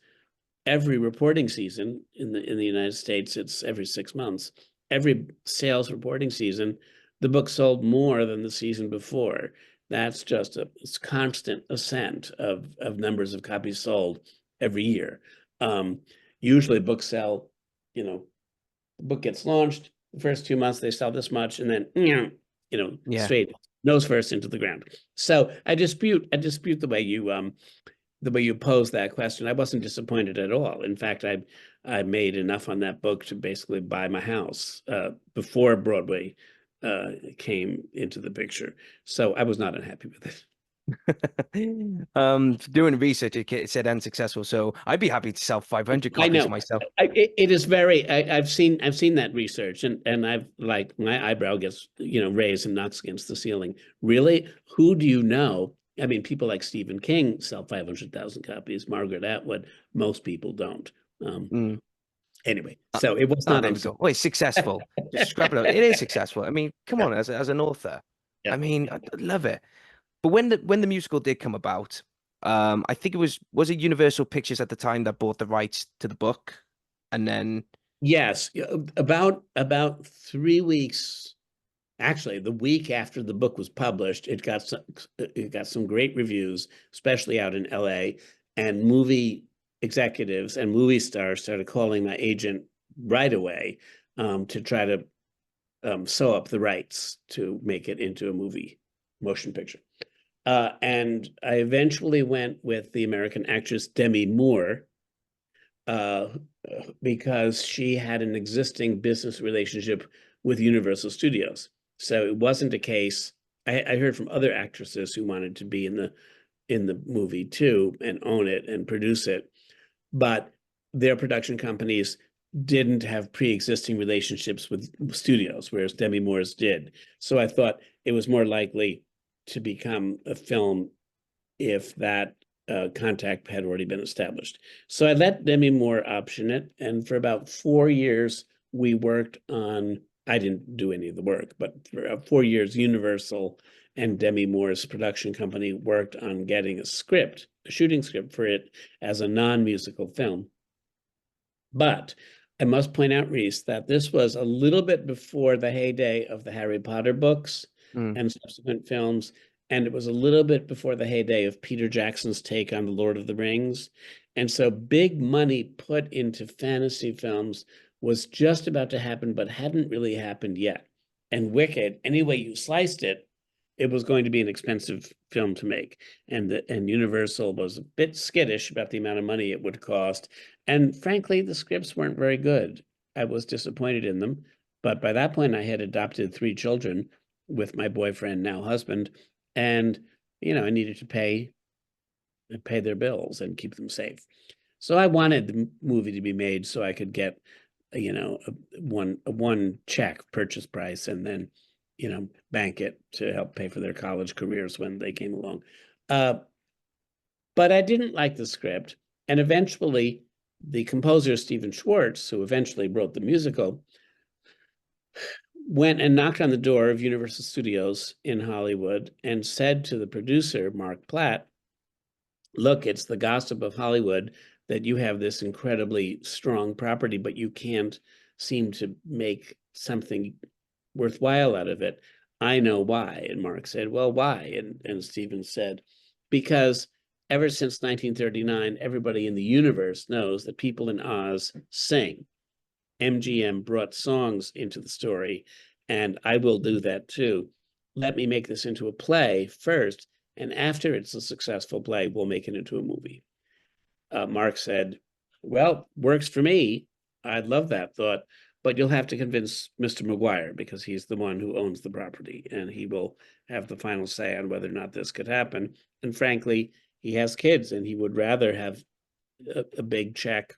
every reporting season in the United States, it's every 6 months. Every sales reporting season, the book sold more than the season before. That's just a constant ascent of numbers of copies sold every year. Um, Usually books sell, the book gets launched, the first 2 months they sell this much, and then Yeah. straight nose first into the ground. So I dispute the way you posed that question. I wasn't disappointed at all. In fact, I made enough on that book to basically buy my house before Broadway came into the picture. So I was not unhappy with it. Doing research, it said unsuccessful. So I'd be happy to sell 500 I copies know. myself. It is very. I've seen that research, and I've like my eyebrow gets raised and knocks against the ceiling. Really, who do you know? I mean, people like Stephen King sell 500,000 copies. Margaret Atwood, most people don't. Um, Mm. anyway, so it was Oh, not there we unsuccessful. go. Oh, it's successful. Just scrap it out. It is successful. I mean, come Yeah, on, as an author. yeah. I mean, I love it. But when the musical did come about, I think it was it Universal Pictures at the time that bought the rights to the book, and then Yes, yeah, about 3 weeks. Actually, the week after the book was published, it got some great reviews, especially out in LA, and movie executives and movie stars started calling my agent right away to try to sew up the rights to make it into a movie motion picture. And I eventually went with the American actress Demi Moore, uh, because she had an existing business relationship with Universal Studios. So it wasn't a case. I heard from other actresses who wanted to be in the movie too and own it and produce it, but their production companies didn't have pre-existing relationships with studios, whereas Demi Moore's did. So I thought it was more likely to become a film if that contact had already been established. So I let Demi Moore option it, and for about 4 years we worked on. I didn't do any of the work, but for 4 years, Universal and Demi Moore's production company worked on getting a shooting script for it as a non-musical film. But I must point out, Reese, that this was a little bit before the heyday of the Harry Potter books mm, and subsequent films, and it was a little bit before the heyday of Peter Jackson's take on the Lord of the Rings. And so big money put into fantasy films was just about to happen, but hadn't really happened yet. And Wicked, any way you sliced it, it was going to be an expensive film to make. And Universal was a bit skittish about the amount of money it would cost. And frankly, the scripts weren't very good. I was disappointed in them. But by that point, I had adopted 3 children with my boyfriend, now husband, and I needed to pay their bills and keep them safe. So I wanted the movie to be made so I could get, a one check purchase price and then, bank it to help pay for their college careers when they came along. Uh, but I didn't like the script, and eventually, the composer Stephen Schwartz, who eventually wrote the musical, went and knocked on the door of Universal Studios in Hollywood and said to the producer, Mark Platt, look, it's the gossip of Hollywood that you have this incredibly strong property, but you can't seem to make something worthwhile out of it. I know why. And Mark said, well, why? And Stephen said, because ever since 1939, everybody in the universe knows that people in Oz sing. MGM brought songs into the story, and I will do that too. Let me make this into a play first, And after it's a successful play, we'll make it into a movie. Mark said, well, works for me. I'd love that thought, but you'll have to convince Mr. Maguire because he's the one who owns the property and he will have the final say on whether or not this could happen. And frankly, he has kids and he would rather have a big check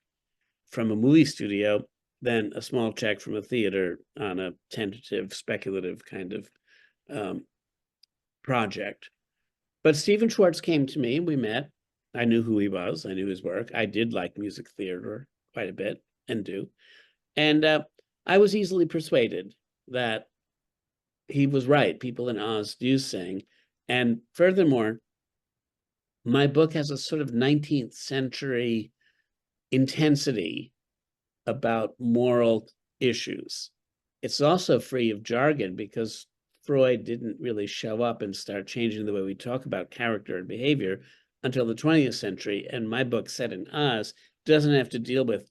from a movie studio than a small check from a theater on a tentative, speculative kind of um, project. But Stephen Schwartz came to me, we met. I knew who he was, I knew his work. I did like music theater quite a bit and do. And I was easily persuaded that he was right. People in Oz do sing. And furthermore, my book has a sort of 19th century intensity about moral issues. It's also free of jargon because Freud didn't really show up and start changing the way we talk about character and behavior until the 20th century. And my book, set in Oz, doesn't have to deal with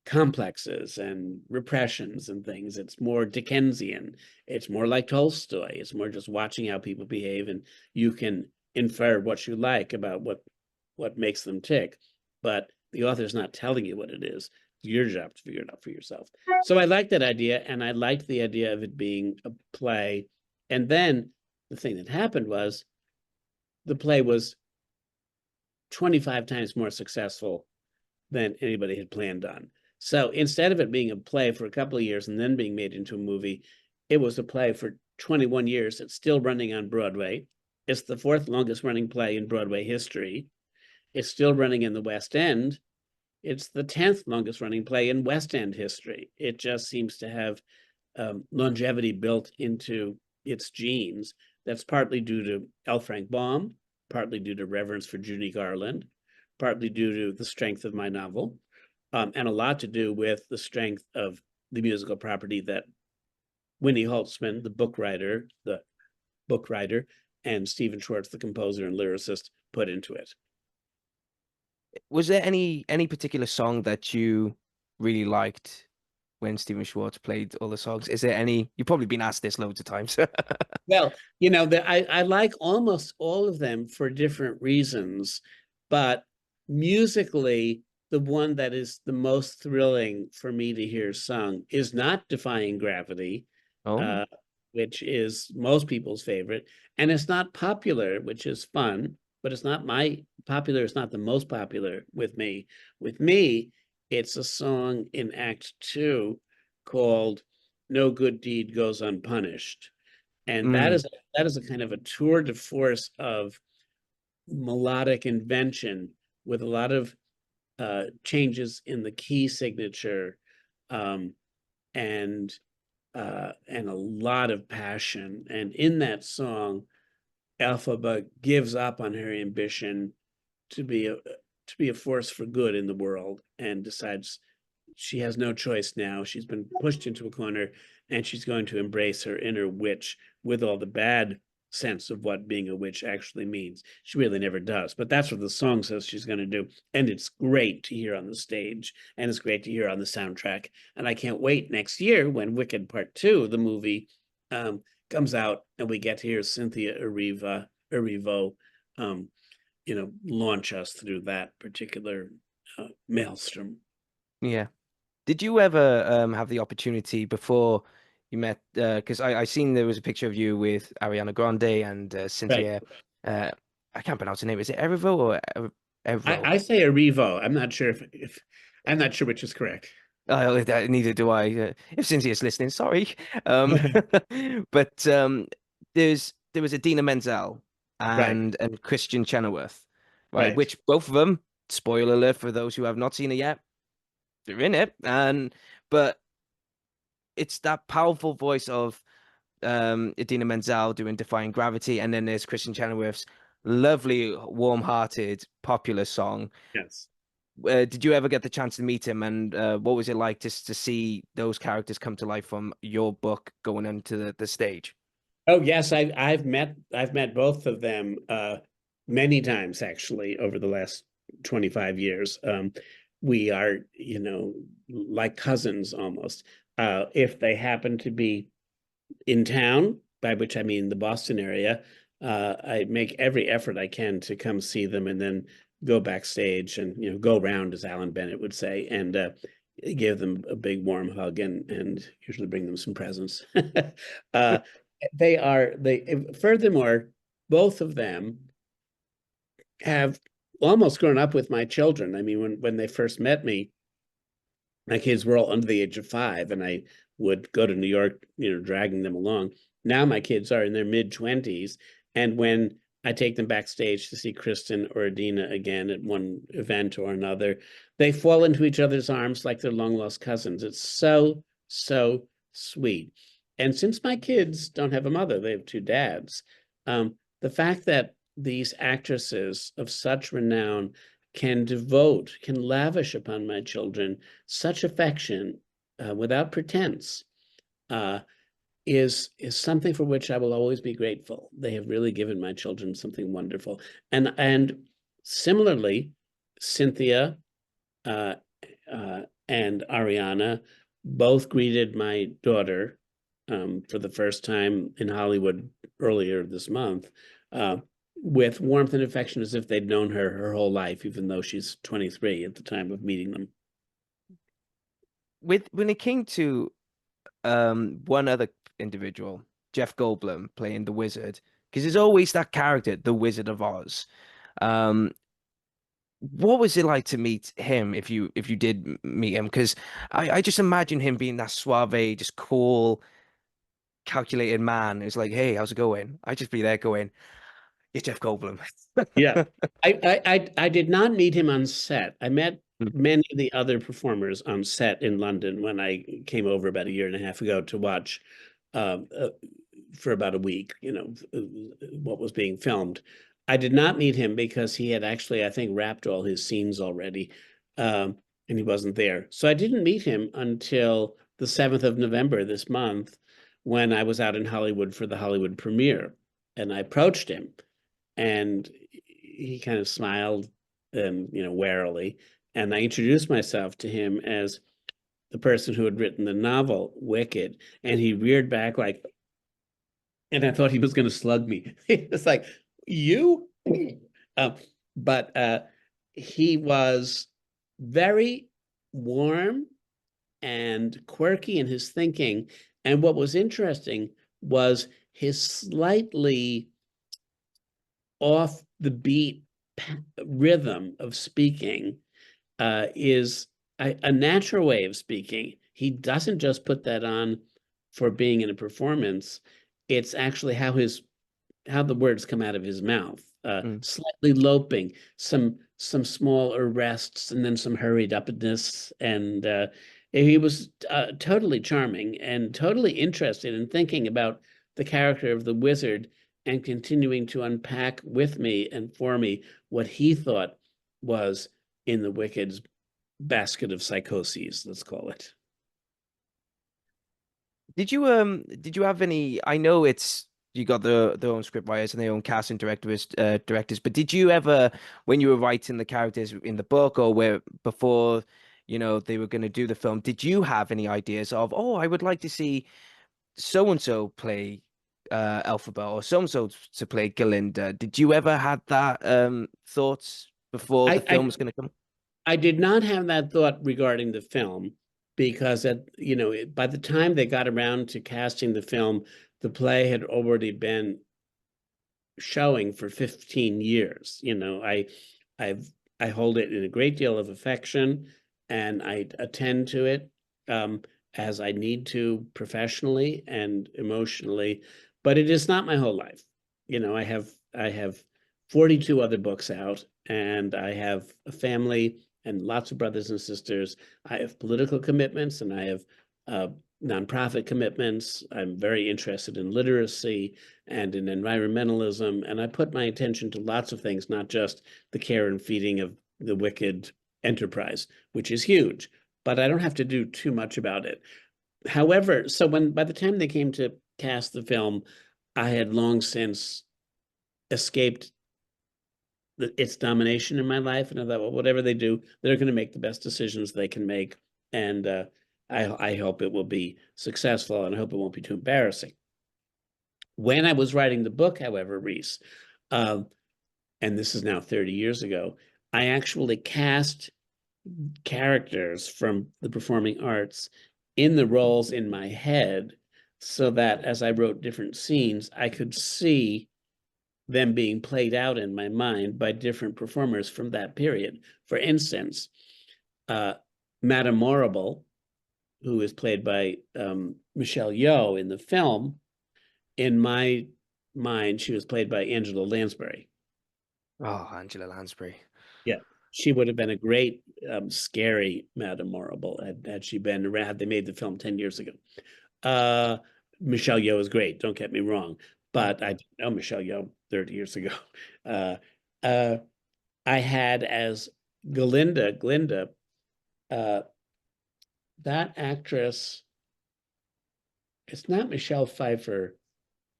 complexes and repressions and things. It's more Dickensian. It's more like Tolstoy. It's more just watching how people behave, and you can infer what you like about what makes them tick. But the author's not telling you what it is. It's your job to figure it out for yourself. So I liked that idea, and I liked the idea of it being a play. And then the thing that happened was the play was 25 times more successful than anybody had planned on. So instead of it being a play for a couple of years and then being made into a movie, it was a play for 21 years. It's still running on Broadway. It's the fourth longest running play in Broadway history. It's still running in the West End. It's the 10th longest running play in West End history. It just seems to have longevity built into its genes. That's partly due to L. Frank Baum, partly due to reverence for Judy Garland, partly due to the strength of my novel, and a lot to do with the strength of the musical property that Winnie Holtzman, the book writer, and Stephen Schwartz, the composer and lyricist, put into it. Was there any particular song that you really liked when Stephen Schwartz played all the songs? Is there any? You've probably been asked this loads of times. Well, I like almost all of them for different reasons, but musically, the one that is the most thrilling for me to hear sung is not Defying Gravity, Oh, uh, which is most people's favorite, and it's not Popular, which is fun, but it's not my popular. It's not the most popular with me. With me, it's a song in Act Two called "No Good Deed Goes Unpunished." And mm, that is a kind of a tour de force of melodic invention with a lot of changes in the key signature, um, and and a lot of passion. And in that song, Elphaba gives up on her ambition to be a force for good in the world and decides she has no choice now. She's been pushed into a corner and she's going to embrace her inner witch with all the bad sense of what being a witch actually means. She really never does, but that's what the song says she's going to do. And it's great to hear on the stage and it's great to hear on the soundtrack. And I can't wait next year when Wicked Part 2, the movie, comes out and we get to hear Cynthia Erivo, um, launch us through that particular maelstrom. yeah. Did you ever have the opportunity before you met? Because I seen there was a picture of you with Ariana Grande and Right. Cynthia. Uh, I can't pronounce her name. Is it Erivo or Evro? I say Erivo. I'm not sure if I'm not sure which is correct. Neither do I. If Cynthia's listening, sorry. Um, but there was Adina Menzel Right, and Christian Chenoweth, right? right. Which both of them, spoiler alert for those who have not seen it yet, they're in it. And but it's that powerful voice of Idina Menzel doing Defying Gravity, and then there's Christian Chenoweth's lovely, warm-hearted, popular song. Yes. Did you ever get the chance to meet him, and what was it like just to see those characters come to life from your book going into the stage? Oh yes, I've met both of them many times actually over the last 25 years. We are, like cousins almost. If they happen to be in town, by which I mean the Boston area, I make every effort I can to come see them and then go backstage and go around, as Alan Bennett would say, and give them a big warm hug and usually bring them some presents. uh, they furthermore, both of them have almost grown up with my children. I mean, when they first met me, my kids were all under the age of 5, and I would go to New York, dragging them along. Now my kids are in their mid-20s, and when I take them backstage to see Kristen or Adina again at one event or another, they fall into each other's arms like they're long-lost cousins. It's so, so sweet. And since my kids don't have a mother, they have 2 dads, the fact that these actresses of such renown can lavish upon my children such affection without pretense uh, is something for which I will always be grateful. They have really given my children something wonderful, and similarly, Cynthia uh, and Ariana both greeted my daughter for the first time in Hollywood earlier this month. With warmth and affection as if they'd known her whole life, even though she's 23 at the time of meeting them. With when it came to one other individual, Jeff Goldblum playing the Wizard, because there's always that character, the Wizard of Oz. Um, what was it like to meet him if you did meet him? Because I just imagine him being that suave, just cool, calculated man who's like, hey, how's it going? I just be there going, you're Jeff Goldblum. Yeah. I did not meet him on set. I met many of the other performers on set in London when I came over about a year and a half ago to watch uh, uh, for about a week, what was being filmed. I did not meet him because he had actually, I think, wrapped all his scenes already, and he wasn't there. So I didn't meet him until the 7th of November this month when I was out in Hollywood for the Hollywood premiere. And I approached him and he kind of smiled, warily. And I introduced myself to him as the person who had written the novel Wicked. And he reared back like, and I thought he was going to slug me. It's like, you? Uh, but he was very warm and quirky in his thinking. And what was interesting was his slightly off the beat rhythm of speaking is a natural way of speaking. He doesn't just put that on for being in a performance. It's actually how the words come out of his mouth. Mm. Slightly loping, some small arrests, and then some hurried upness. And he was totally charming and totally interested in thinking about the character of the wizard and continuing to unpack with me and for me what he thought was in the Wicked's basket of psychoses, let's call it. Did you have any, I know it's you got their own script writers and their own casting directors, but did you ever, when you were writing the characters in the book or where before they were going to do the film, did you have any ideas of, oh, I would like to see so and so play Elphaba or so and so to play Galinda? Did you ever had that thoughts before the I, film I was going to come? I did not have that thought regarding the film because by the time they got around to casting the film, the play had already been showing for 15 years. I've I hold it in a great deal of affection and I attend to it um, as I need to professionally and emotionally, but it is not my whole life. I have 42 other books out and I have a family and lots of brothers and sisters. I have political commitments and I have uh, nonprofit commitments. I'm very interested in literacy and in environmentalism. And I put my attention to lots of things, not just the care and feeding of the wicked enterprise, which is huge, but I don't have to do too much about it. However, so by the time they came to cast the film, I had long since escaped its domination in my life. And I thought, well, whatever they do, they're going to make the best decisions they can make. And I hope it will be successful and I hope it won't be too embarrassing. When I was writing the book, however, Reese, um, and this is now 30 years ago, I actually cast characters from the performing arts in the roles in my head so that as I wrote different scenes, I could see them being played out in my mind by different performers from that period. For instance, uh, Madame Morrible, who is played by Michelle Yeoh in the film, in my mind, she was played by Angela Lansbury. Oh, Angela Lansbury. Yeah, she would have been a great, scary Madame Morrible had she been around, had they made the film 10 years ago. Uh, Michelle Yeoh is great, don't get me wrong, Mm. but I didn't know Michelle Yeoh 30 years ago. Uh, uh, I had as Glinda, uh, that actress, it's not Michelle Pfeiffer.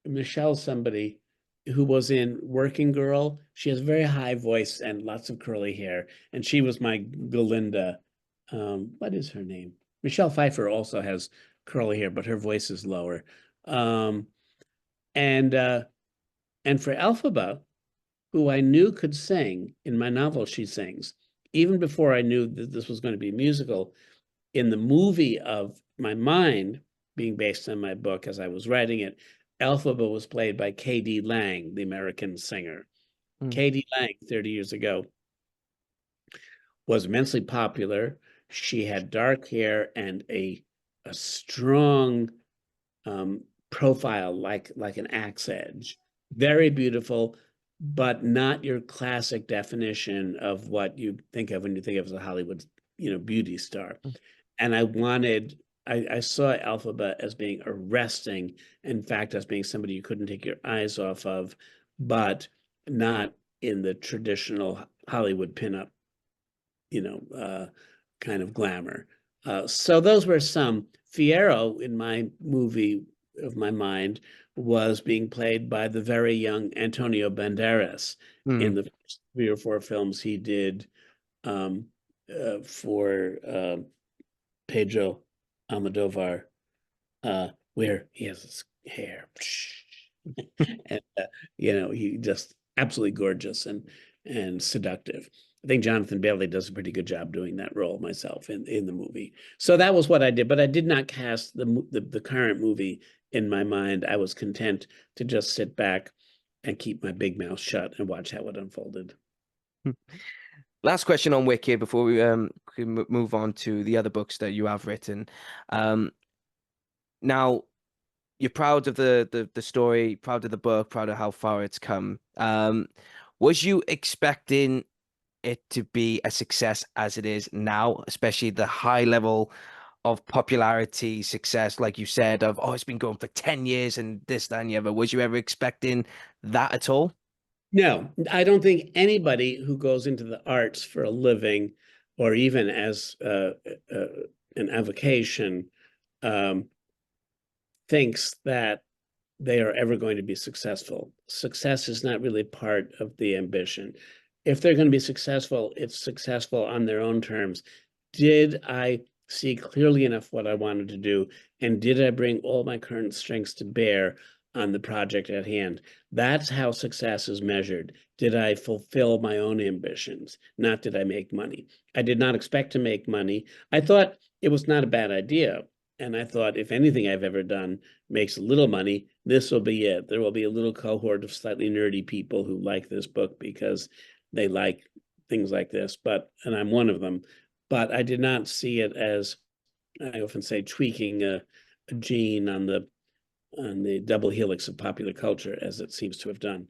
Michelle somebody who was in Working Girl. She has a very high voice and lots of curly hair, and she was my Glinda. What is her name? Michelle Pfeiffer also has curly hair, but her voice is lower. Um, and uh, and for Elphaba, who I knew could sing in my novel, she sings. Even before I knew that this was going to be a musical, in the movie of my mind being based on my book as I was writing it, Elphaba was played by K.D. Lang, the American singer. Mm. K.D. Lang, 30 years ago, was immensely popular. She had dark hair and a strong profile, like an axe edge. Very beautiful, but not your classic definition of what you think of when you think of as a Hollywood, beauty star. And I saw Elphaba as being arresting, in fact, as being somebody you couldn't take your eyes off of, but not in the traditional Hollywood pinup, you know, uh, kind of glamour. So those were some. Fierro in my movie of my mind was being played by the very young Antonio Banderas in Mm. the first 3 or 4 films he did um, for Pedro Almodovar, where he has his hair, and he just absolutely gorgeous and seductive. I think Jonathan Bailey does a pretty good job doing that role myself in the movie. So that was what I did, but I did not cast the current movie in my mind. I was content to just sit back and keep my big mouth shut and watch how it unfolded. Last question on Wicked before we can move on to the other books that you have written. Um, Now you're proud of the story, proud of the book, proud of how far it's come. Was you expecting it to be a success as it is now, especially the high level of popularity, success, like you said, of oh, it's been going for 10 years and this, that, and the other. Was you ever expecting that at all? No, I don't think anybody who goes into the arts for a living, or even as uh, an avocation, um, thinks that they are ever going to be successful. Success is not really part of the ambition. If they're going to be successful, it's successful on their own terms. Did I see clearly enough what I wanted to do? And did I bring all my current strengths to bear on the project at hand? That's how success is measured. Did I fulfill my own ambitions? Not did I make money? I did not expect to make money. I thought it was not a bad idea. And I thought if anything I've ever done makes a little money, this will be it. There will be a little cohort of slightly nerdy people who like this book because they like things like this, and I'm one of them. But I did not see it as, I often say, tweaking a gene on the double helix of popular culture, as it seems to have done.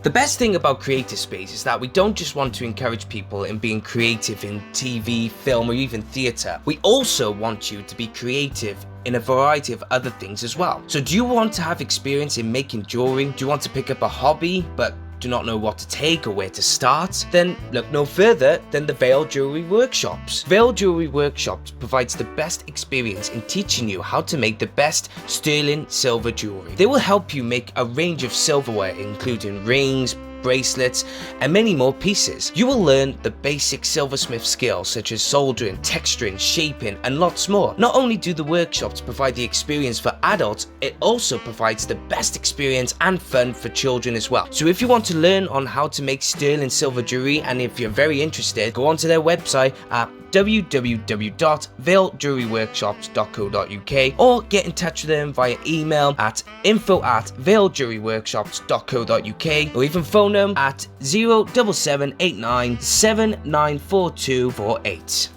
The best thing about Creative Space is that we don't just want to encourage people in being creative in TV, film, or even theatre. We also want you to be creative in a variety of other things as well. So do you want to have experience in making jewelry? Do you want to pick up a hobby but do not know what to take or where to start? Then look no further than the Veil Jewelry Workshops. Veil Jewelry Workshops provides the best experience in teaching you how to make the best sterling silver jewelry. They will help you make a range of silverware including rings, bracelets, and many more pieces. You will learn the basic silversmith skills such as soldering, texturing, shaping, and lots more. Not only do the workshops provide the experience for adults, it also provides the best experience and fun for children as well. So if you want to learn on how to make sterling silver jewelry, and if you're very interested, go onto their website at www.veiljewelryworkshops.co.uk or get in touch with them via email at info@veiljewelryworkshops.co.uk or even phone them at 07789 794248.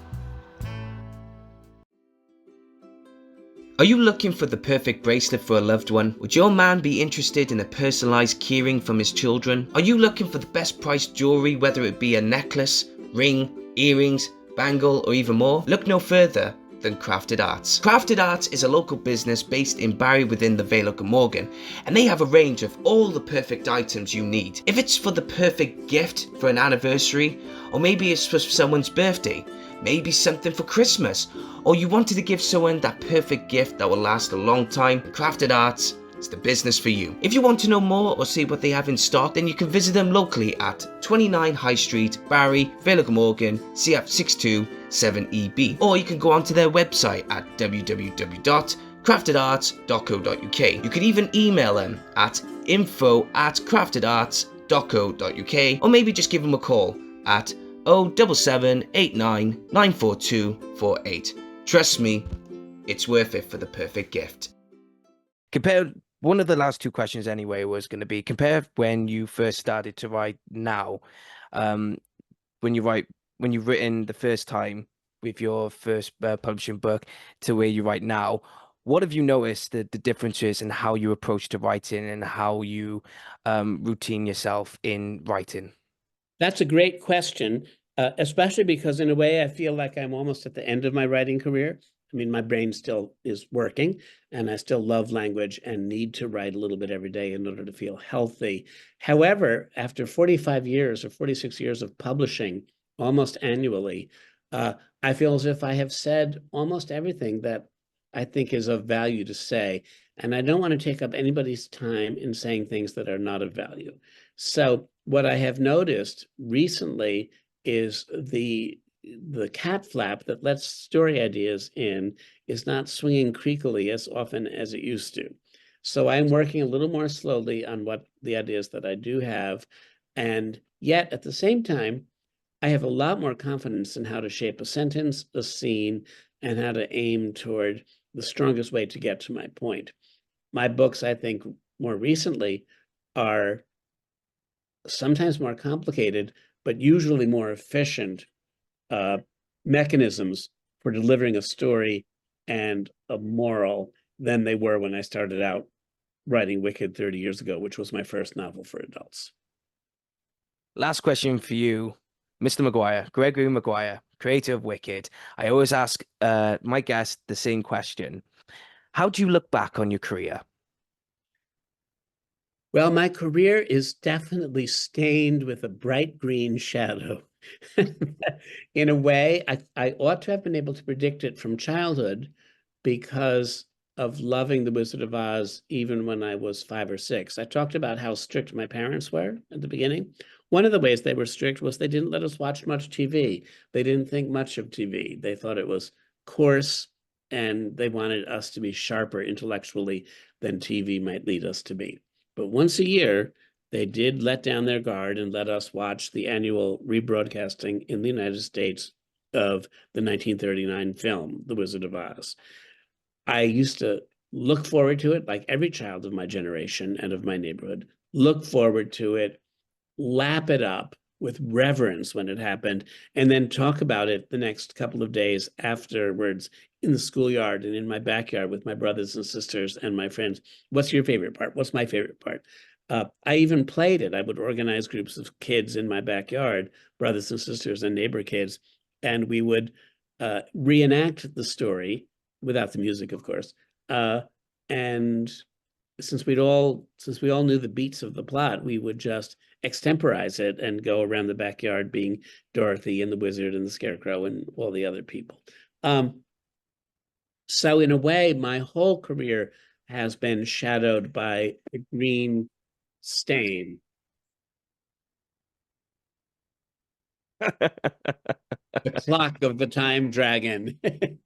Are you looking for the perfect bracelet for a loved one? Would your man be interested in a personalized keyring from his children? Are you looking for the best priced jewelry, whether it be a necklace, ring, earrings, bangle, or even more? Look no further than Crafted Arts. Crafted Arts is a local business based in Barry within the Vale of Glamorgan, and they have a range of all the perfect items you need. If it's for the perfect gift for an anniversary, or maybe it's for someone's birthday, maybe something for Christmas, or you wanted to give someone that perfect gift that will last a long time, Crafted Arts is the business for you. If you want to know more or see what they have in stock, then you can visit them locally at 29 High Street, Barry, Vale of Glamorgan, CF627EB, or you can go onto their website at www.craftedarts.co.uk. You could even email them at info@craftedarts.co.uk, or maybe just give them a call at 07789 94248. Trust me, it's worth it for the perfect gift. Compare one of the last two questions anyway was going to be compare when you first started to write now, when you've written the first time with your first publishing book to where you write now. What have you noticed the differences in how you approach to writing and how you routine yourself in writing? That's a great question, especially because in a way I feel like I'm almost at the end of my writing career. I mean, my brain still is working and I still love language and need to write a little bit every day in order to feel healthy. However, after 45 years or 46 years of publishing almost annually, I feel as if I have said almost everything that I think is of value to say. And I don't want to take up anybody's time in saying things that are not of value. So what I have noticed recently is the cat flap that lets story ideas in is not swinging creakily as often as it used to. So I'm working a little more slowly on what the ideas that I do have. And yet at the same time, I have a lot more confidence in how to shape a sentence, a scene, and how to aim toward the strongest way to get to my point. My books, I think, more recently are sometimes more complicated, but usually more efficient mechanisms for delivering a story and a moral than they were when I started out writing Wicked 30 years ago, which was my first novel for adults. Last question for you, Mr. Maguire, Gregory Maguire, creator of Wicked. I always ask my guest the same question. How do you look back on your career? Well, my career is definitely stained with a bright green shadow. In a way, I ought to have been able to predict it from childhood because of loving The Wizard of Oz even when I was 5 or 6. I talked about how strict my parents were at the beginning. One of the ways they were strict was they didn't let us watch much TV. They didn't think much of TV. They thought it was coarse and they wanted us to be sharper intellectually than TV might lead us to be. But once a year, they did let down their guard and let us watch the annual rebroadcasting in the United States of the 1939 film, The Wizard of Oz. I used to look forward to it, like every child of my generation and of my neighborhood, look forward to it, lap it up with reverence when it happened, and then talk about it the next couple of days afterwards in the schoolyard and in my backyard with my brothers and sisters and my friends. What's your favorite part? What's my favorite part? I even played it. I would organize groups of kids in my backyard, brothers and sisters and neighbor kids, and we would reenact the story without the music, of course. And since we all knew the beats of the plot, we would just extemporize it and go around the backyard being Dorothy and the wizard and the scarecrow and all the other people. So in a way, my whole career has been shadowed by a green stain. The clock of the time dragon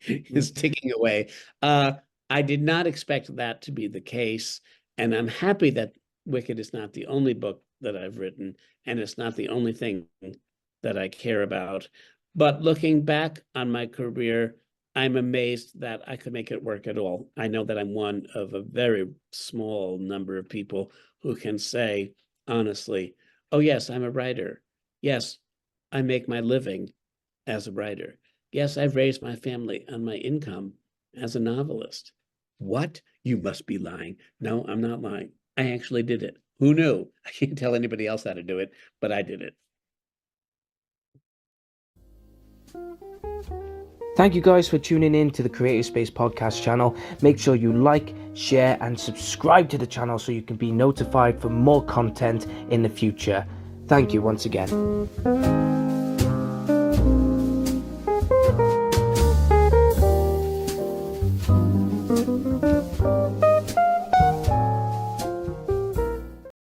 is ticking away. I did not expect that to be the case, and I'm happy that Wicked is not the only book that I've written, and it's not the only thing that I care about. But looking back on my career, I'm amazed that I could make it work at all. I know that I'm one of a very small number of people who can say honestly, oh, yes, I'm a writer. Yes, I make my living as a writer. Yes, I've raised my family on my income as a novelist. What? You must be lying. No, I'm not lying. I actually did it. Who knew? I can't tell anybody else how to do it, but I did it. Thank you guys for tuning in to the Creative Space Podcast channel. Make sure you like, share, and subscribe to the channel so you can be notified for more content in the future. Thank you once again.